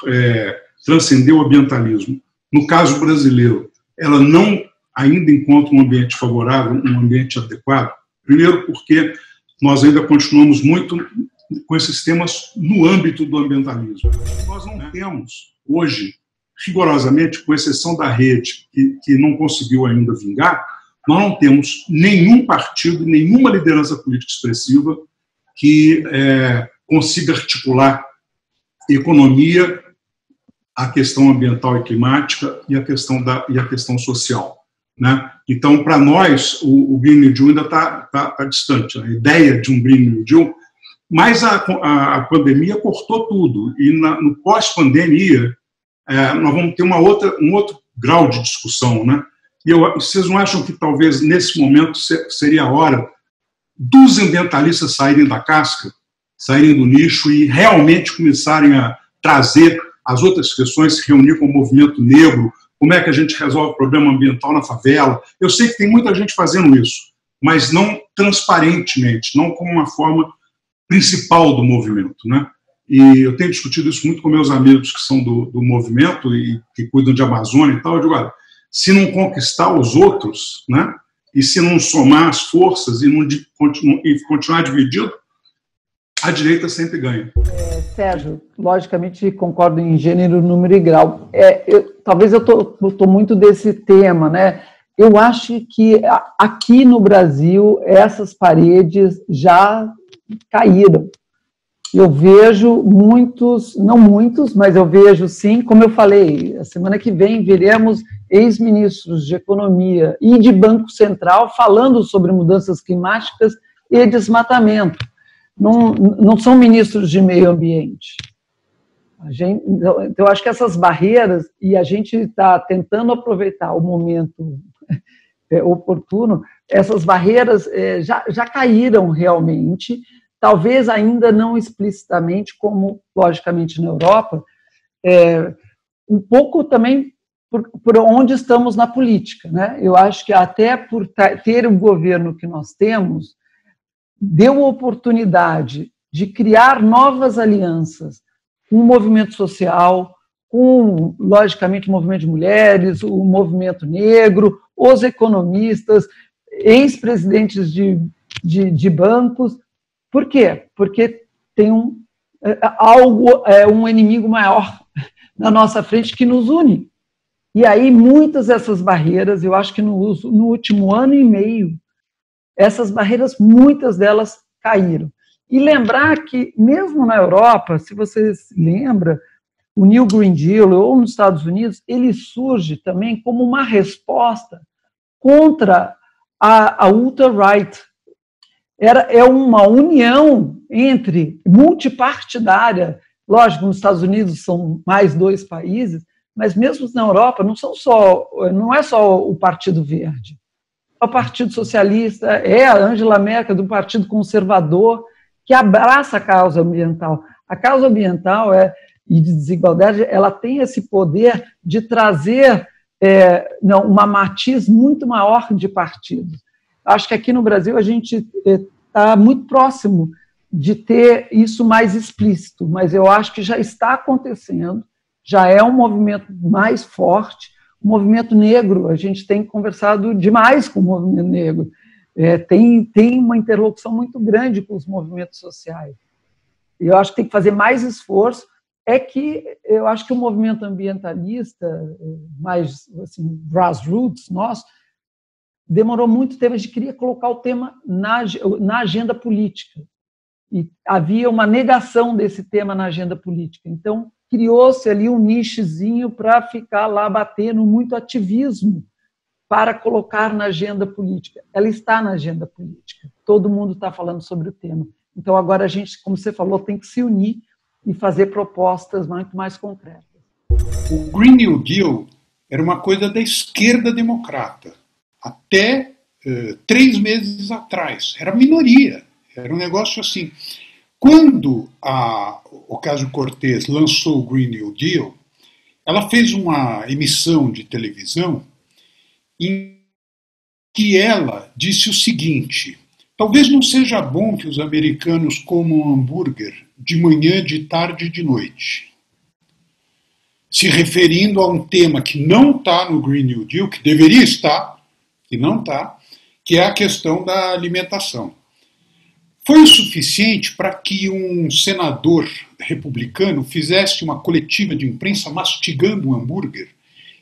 transcender o ambientalismo, no caso brasileiro, ela não ainda encontra um ambiente favorável, um ambiente adequado, primeiro porque nós ainda continuamos muito com esses temas no âmbito do ambientalismo. Nós não temos, hoje, rigorosamente, com exceção da rede, que não conseguiu ainda vingar, nós não temos nenhum partido, nenhuma liderança política expressiva que consiga articular economia, a questão ambiental e climática e a questão social. Né? Então, para nós, o Green New Deal ainda está distante. A ideia de um Green New Deal, mas a pandemia cortou tudo. E no pós-pandemia, nós vamos ter um outro grau de discussão. Né? E vocês não acham que talvez nesse momento seria a hora dos ambientalistas saírem da casca, saírem do nicho e realmente começarem a trazer as outras questões, se reunir com o movimento negro? Como é que a gente resolve o problema ambiental na favela? Eu sei que tem muita gente fazendo isso, mas não transparentemente, não como uma forma principal do movimento, né? E eu tenho discutido isso muito com meus amigos que são do movimento e que cuidam de Amazônia e tal. Eu digo, olha, se não conquistar os outros, né? E se não somar as forças e continuar dividido, a direita sempre ganha. Sérgio, logicamente concordo em gênero, número e grau. Talvez eu estou muito desse tema, né? Eu acho que aqui no Brasil essas paredes já caíram. Eu vejo muitos, não muitos, mas eu vejo sim, como eu falei, a semana que vem veremos ex-ministros de Economia e de Banco Central falando sobre mudanças climáticas e desmatamento. Não são ministros de meio ambiente. Então, eu acho que essas barreiras, e a gente está tentando aproveitar o momento oportuno, essas barreiras já caíram realmente, talvez ainda não explicitamente, como, logicamente, na Europa, um pouco também por onde estamos na política, né? Eu acho que até por ter o governo que nós temos, deu oportunidade de criar novas alianças com o movimento social, com, logicamente, o movimento de mulheres, o movimento negro, os economistas, ex-presidentes de bancos. Por quê? Porque tem um inimigo maior na nossa frente que nos une. E aí, muitas dessas barreiras, eu acho que no último ano e meio, essas barreiras, muitas delas caíram. E lembrar que, mesmo na Europa, se vocês lembram, o New Green Deal, ou nos Estados Unidos, ele surge também como uma resposta contra a ultra-right. É uma união entre multipartidária. Lógico, nos Estados Unidos são mais 2 países, mas mesmo na Europa não é só o Partido Verde. É o Partido Socialista, é a Angela Merkel do Partido Conservador, que abraça a causa ambiental. A causa ambiental e de desigualdade, ela tem esse poder de trazer uma matiz muito maior de partidos. Acho que aqui no Brasil a gente está muito próximo de ter isso mais explícito, mas eu acho que já está acontecendo, já é um movimento mais forte. O movimento negro, a gente tem conversado demais com o movimento negro, tem uma interlocução muito grande com os movimentos sociais. Eu acho que tem que fazer mais esforço. Eu acho que o movimento ambientalista, mais assim, grassroots, nosso, demorou muito tempo, a gente queria colocar o tema na agenda política. E havia uma negação desse tema na agenda política. Então, criou-se ali um nichozinho para ficar lá batendo muito ativismo para colocar na agenda política. Ela está na agenda política. Todo mundo está falando sobre o tema. Então, agora a gente, como você falou, tem que se unir e fazer propostas muito mais concretas. O Green New Deal era uma coisa da esquerda democrata. Até 3 meses atrás. Era minoria. Era um negócio assim. Quando a Ocasio-Cortez lançou o Green New Deal, ela fez uma emissão de televisão em que ela disse o seguinte: talvez não seja bom que os americanos comam hambúrguer de manhã, de tarde e de noite. Se referindo a um tema que não está no Green New Deal, que deveria estar, que não está, que é a questão da alimentação. Foi o suficiente para que um senador republicano fizesse uma coletiva de imprensa mastigando um hambúrguer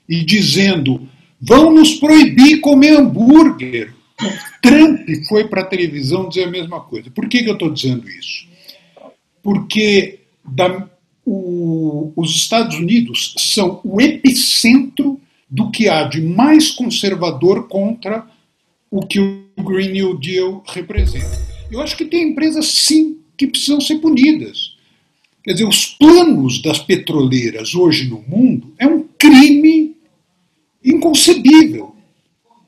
e dizendo: vão nos proibir comer hambúrguer. Trump foi para a televisão dizer a mesma coisa. Por que eu estou dizendo isso? Porque os Estados Unidos são o epicentro do que há de mais conservador contra o que o Green New Deal representa. Eu acho que tem empresas, sim, que precisam ser punidas. Quer dizer, os planos das petroleiras hoje no mundo é um crime inconcebível.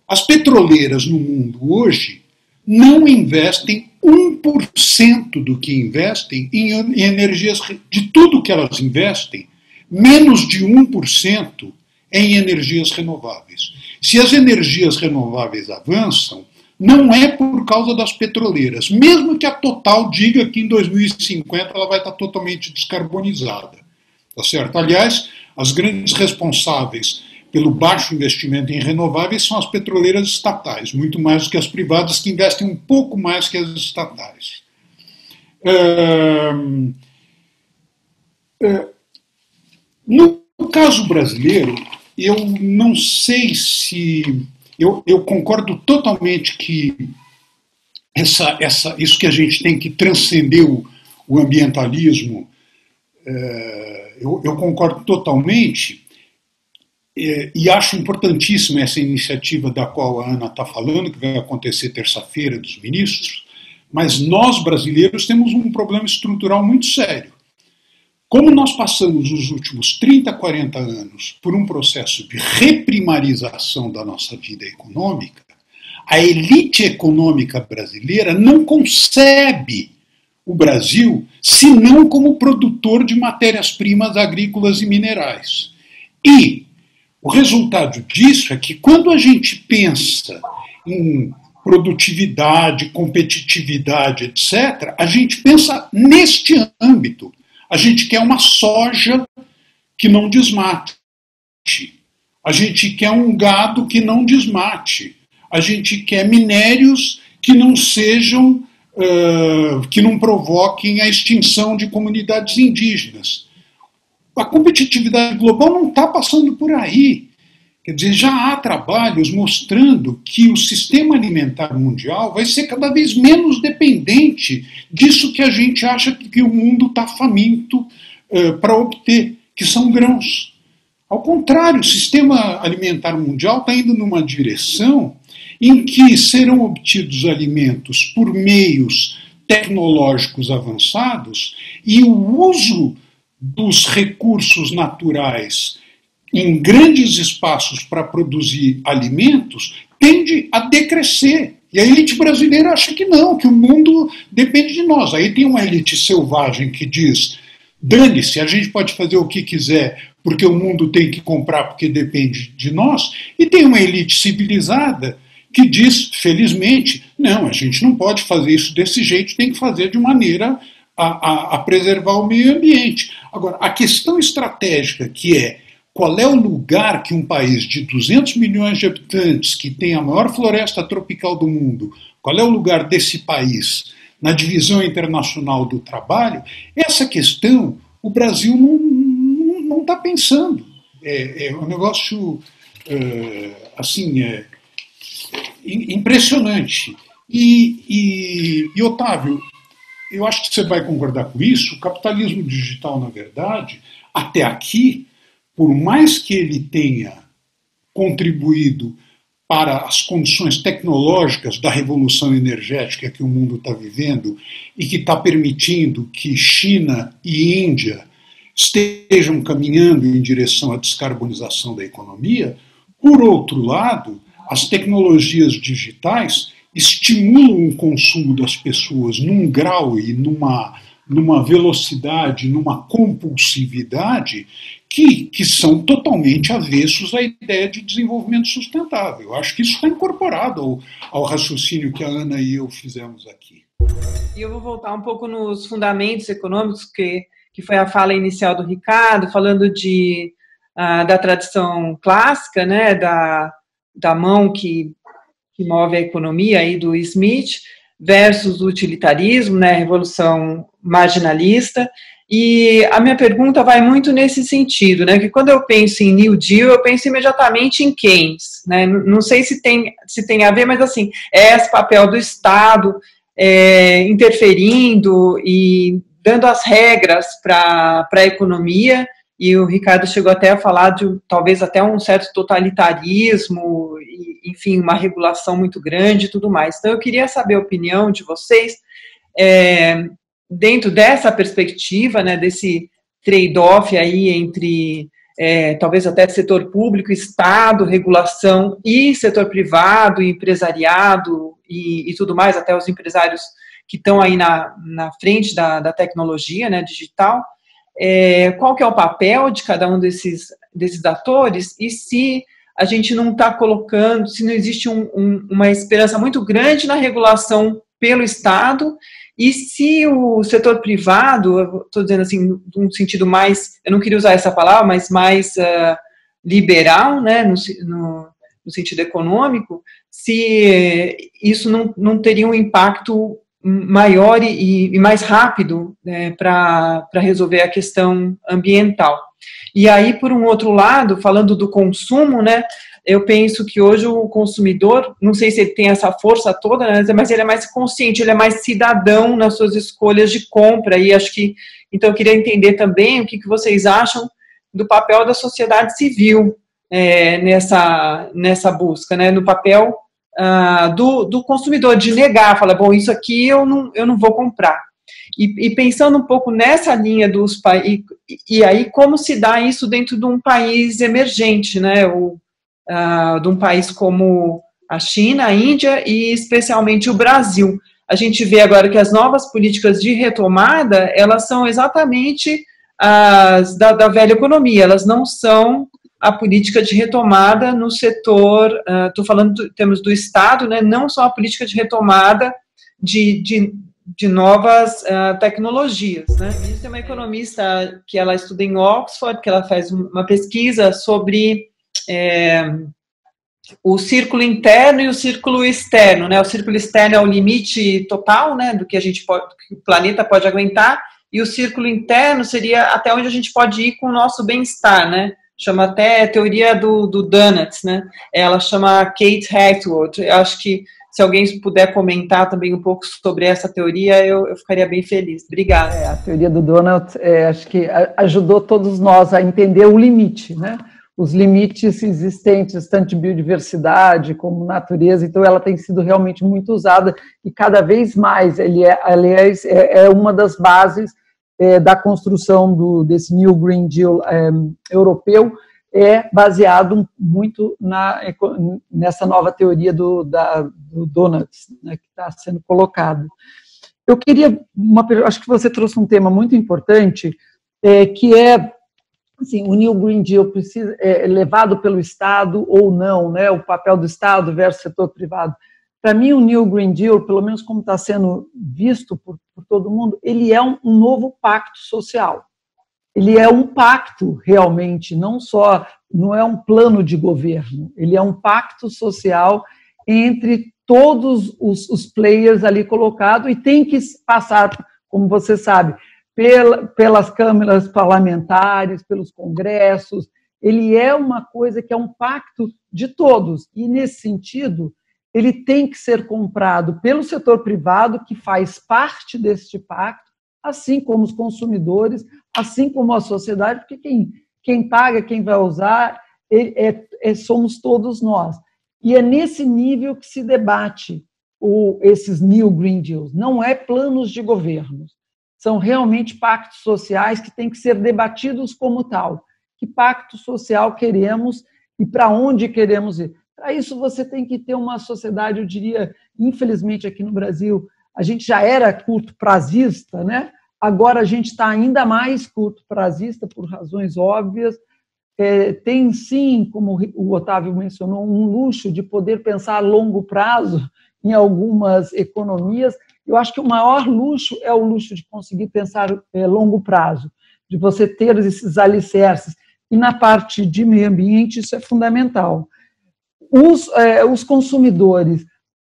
As petroleiras no mundo hoje não investem 1% do que investem em energias, de tudo que elas investem, menos de 1% em energias renováveis. Se as energias renováveis avançam, não é por causa das petroleiras, mesmo que a Total diga que em 2050 ela vai estar totalmente descarbonizada. Tá certo? Aliás, as grandes responsáveis pelo baixo investimento em renováveis são as petroleiras estatais, muito mais do que as privadas, que investem um pouco mais que as estatais. No caso brasileiro, eu não sei se... Eu concordo totalmente que isso que a gente tem que transcender o ambientalismo, eu concordo totalmente, e acho importantíssima essa iniciativa da qual a Ana está falando, que vai acontecer terça-feira dos ministros, mas nós brasileiros temos um problema estrutural muito sério. Como nós passamos os últimos 30, 40 anos por um processo de reprimarização da nossa vida econômica, a elite econômica brasileira não concebe o Brasil senão como produtor de matérias-primas agrícolas e minerais. E O resultado disso é que quando a gente pensa em produtividade, competitividade, etc., a gente pensa neste âmbito. A gente quer uma soja que não desmate. A gente quer um gado que não desmate. A gente quer minérios que não sejam, que não provoquem a extinção de comunidades indígenas. A competitividade global não está passando por aí. Quer dizer, já há trabalhos mostrando que o sistema alimentar mundial vai ser cada vez menos dependente disso que a gente acha que o mundo está faminto para obter, que são grãos. Ao contrário, o sistema alimentar mundial está indo numa direção em que serão obtidos alimentos por meios tecnológicos avançados e o uso dos recursos naturais em grandes espaços para produzir alimentos tende a decrescer. E a elite brasileira acha que não, que o mundo depende de nós. Aí tem uma elite selvagem que diz: dane-se, a gente pode fazer o que quiser, porque o mundo tem que comprar porque depende de nós. E tem uma elite civilizada que diz, felizmente, não, a gente não pode fazer isso desse jeito, tem que fazer de maneira a preservar o meio ambiente. Agora, a questão estratégica, que é qual é o lugar que um país de 200 milhões de habitantes, que tem a maior floresta tropical do mundo, qual é o lugar desse país na divisão internacional do trabalho, essa questão o Brasil não está pensando. É um negócio impressionante. E Otávio, eu acho que você vai concordar com isso, o capitalismo digital, na verdade, até aqui, por mais que ele tenha contribuído para as condições tecnológicas da revolução energética que o mundo está vivendo e que está permitindo que China e Índia estejam caminhando em direção à descarbonização da economia, por outro lado, as tecnologias digitais estimulam o consumo das pessoas num grau e numa velocidade, numa compulsividade que são totalmente avessos à ideia de desenvolvimento sustentável. Eu acho que isso está incorporado ao raciocínio que a Ana e eu fizemos aqui. E eu vou voltar um pouco nos fundamentos econômicos, que foi a fala inicial do Ricardo, falando da tradição clássica, né, da mão que move a economia, aí do Smith, versus o utilitarismo, né, a revolução marginalista. E a minha pergunta vai muito nesse sentido, né, que quando eu penso em New Deal, eu penso imediatamente em Keynes, né, não sei se tem a ver, mas assim, é esse papel do Estado interferindo e dando as regras para a economia, e o Ricardo chegou até a falar de talvez até um certo totalitarismo, e, enfim, uma regulação muito grande e tudo mais. Então eu queria saber a opinião de vocês, dentro dessa perspectiva, né, desse trade-off aí entre talvez até setor público, Estado, regulação e setor privado, empresariado e tudo mais, até os empresários que estão aí na frente da tecnologia, né, digital, qual que é o papel de cada um desses atores e se a gente não está colocando, se não existe uma esperança muito grande na regulação pelo Estado. E se o setor privado, estou dizendo assim, num sentido mais, eu não queria usar essa palavra, mas mais liberal, né, no sentido econômico, se isso não teria um impacto maior e mais rápido, né, para resolver a questão ambiental. E aí, por um outro lado, falando do consumo, né, eu penso que hoje o consumidor, não sei se ele tem essa força toda, né, mas ele é mais consciente, ele é mais cidadão nas suas escolhas de compra, e acho que, então eu queria entender também o que vocês acham do papel da sociedade civil nessa busca, né, no papel do consumidor, de negar, falar, bom, isso aqui eu não vou comprar. E pensando um pouco nessa linha dos países, e aí como se dá isso dentro de um país emergente, né, de um país como a China, a Índia e especialmente o Brasil. A gente vê agora que as novas políticas de retomada, elas são exatamente as da velha economia, elas não são a política de retomada no setor, estou falando em termos do Estado, né, não só a política de retomada de novas tecnologias, né. Tem uma economista que ela estuda em Oxford, que ela faz uma pesquisa sobre o círculo interno e o círculo externo, né? O círculo externo é o limite total, né, do que a gente pode, que o planeta pode aguentar, e o círculo interno seria até onde a gente pode ir com o nosso bem-estar, né? Chama até teoria do Donuts, né? Ela chama Kate Hackworth. Eu acho que se alguém puder comentar também um pouco sobre essa teoria, eu ficaria bem feliz. Obrigada. A teoria do Donuts, acho que ajudou todos nós a entender o limite, né? Os limites existentes, tanto de biodiversidade como natureza, então ela tem sido realmente muito usada e cada vez mais, aliás, é uma das bases da construção desse New Green Deal europeu, baseado muito nessa nova teoria do Donuts, né, que está sendo colocado. Eu queria, acho que você trouxe um tema muito importante, que assim, o New Green Deal precisa levado pelo Estado ou não, né? O papel do Estado versus setor privado. Para mim, o New Green Deal, pelo menos como está sendo visto por todo mundo, ele é um novo pacto social. Ele é um pacto, realmente, não é um plano de governo, ele é um pacto social entre todos os players ali colocados e tem que passar, como você sabe, pelas câmaras parlamentares, pelos congressos. Ele é uma coisa que é um pacto de todos, e nesse sentido ele tem que ser comprado pelo setor privado, que faz parte deste pacto, assim como os consumidores, assim como a sociedade, porque quem paga, quem vai usar, somos todos nós. E é nesse nível que se debate esses New Green Deals, não é planos de governos. São realmente pactos sociais que têm que ser debatidos como tal. Que pacto social queremos e para onde queremos ir? Para isso, você tem que ter uma sociedade, eu diria, infelizmente aqui no Brasil, a gente já era curto-prazista, né? Agora a gente está ainda mais curto-prazista por razões óbvias. Tem, sim, como o Otávio mencionou, um luxo de poder pensar a longo prazo em algumas economias. Eu acho que o maior luxo é o luxo de conseguir pensar a longo prazo, de você ter esses alicerces. E na parte de meio ambiente isso é fundamental. Os consumidores,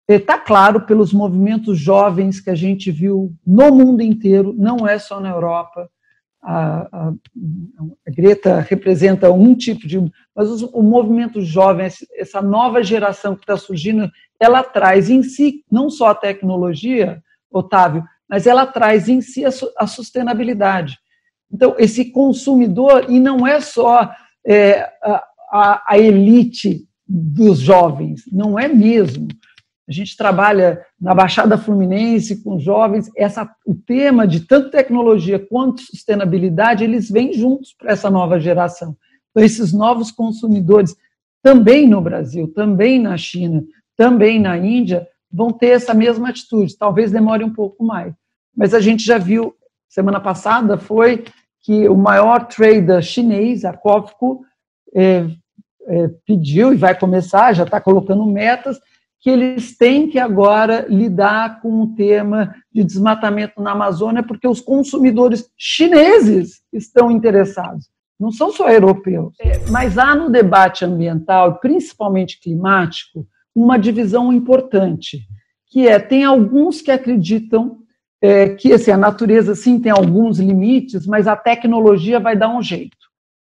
está claro pelos movimentos jovens que a gente viu no mundo inteiro, não é só na Europa. A Greta representa um tipo de... Mas o movimento jovem, essa nova geração que está surgindo, ela traz em si não só a tecnologia, Otávio, mas ela traz em si a sustentabilidade. Então, esse consumidor, e não é só a elite dos jovens, não é mesmo. A gente trabalha na Baixada Fluminense com jovens, o tema de tanto tecnologia quanto sustentabilidade, eles vêm juntos para essa nova geração. Então, esses novos consumidores, também no Brasil, também na China, também na Índia, vão ter essa mesma atitude, talvez demore um pouco mais. Mas a gente já viu, semana passada, foi que o maior trader chinês, a COFCO, pediu, e vai começar, já está colocando metas, que eles têm que agora lidar com o tema de desmatamento na Amazônia, porque os consumidores chineses estão interessados, não são só europeus. Mas há no debate ambiental, principalmente climático, uma divisão importante, que tem alguns que acreditam que assim, a natureza sim tem alguns limites, mas a tecnologia vai dar um jeito.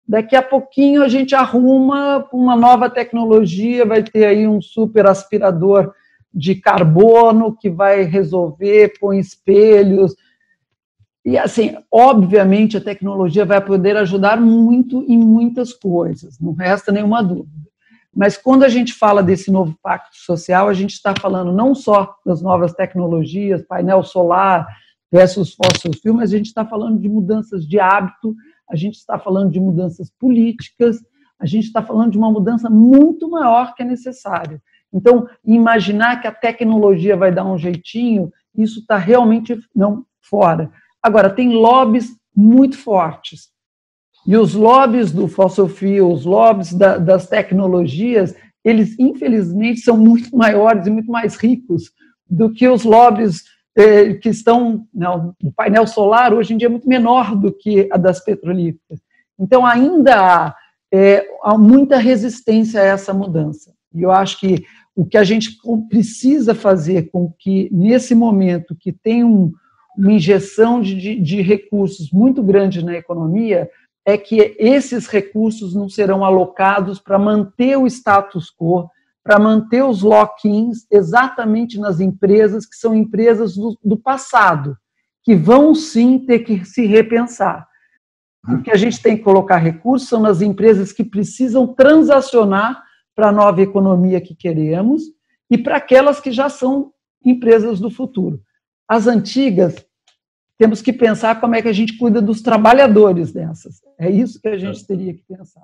Daqui a pouquinho a gente arruma uma nova tecnologia, vai ter aí um super aspirador de carbono que vai resolver, põe espelhos. E assim, obviamente a tecnologia vai poder ajudar muito em muitas coisas, não resta nenhuma dúvida. Mas quando a gente fala desse novo pacto social, a gente está falando não só das novas tecnologias, painel solar versus fossil fuel, mas a gente está falando de mudanças de hábito, a gente está falando de mudanças políticas, a gente está falando de uma mudança muito maior que é necessária. Então, imaginar que a tecnologia vai dar um jeitinho, isso está realmente não fora. Agora, tem lobbies muito fortes E os lobbies do fossil fuel, os lobbies das tecnologias, eles, infelizmente, são muito maiores e muito mais ricos do que os lobbies que estão... Não, o painel solar, hoje em dia, é muito menor do que a das petrolíferas. Então, ainda há muita resistência a essa mudança. E eu acho que o que a gente precisa fazer com que, nesse momento, que tem uma injeção de recursos muito grande na economia, é que esses recursos não serão alocados para manter o status quo, para manter os lock-ins exatamente nas empresas que são empresas do passado, que vão sim ter que se repensar. O que a gente tem que colocar recursos são nas empresas que precisam transacionar para a nova economia que queremos e para aquelas que já são empresas do futuro. As antigas, temos que pensar como é que a gente cuida dos trabalhadores dessas. É isso que a gente teria que pensar.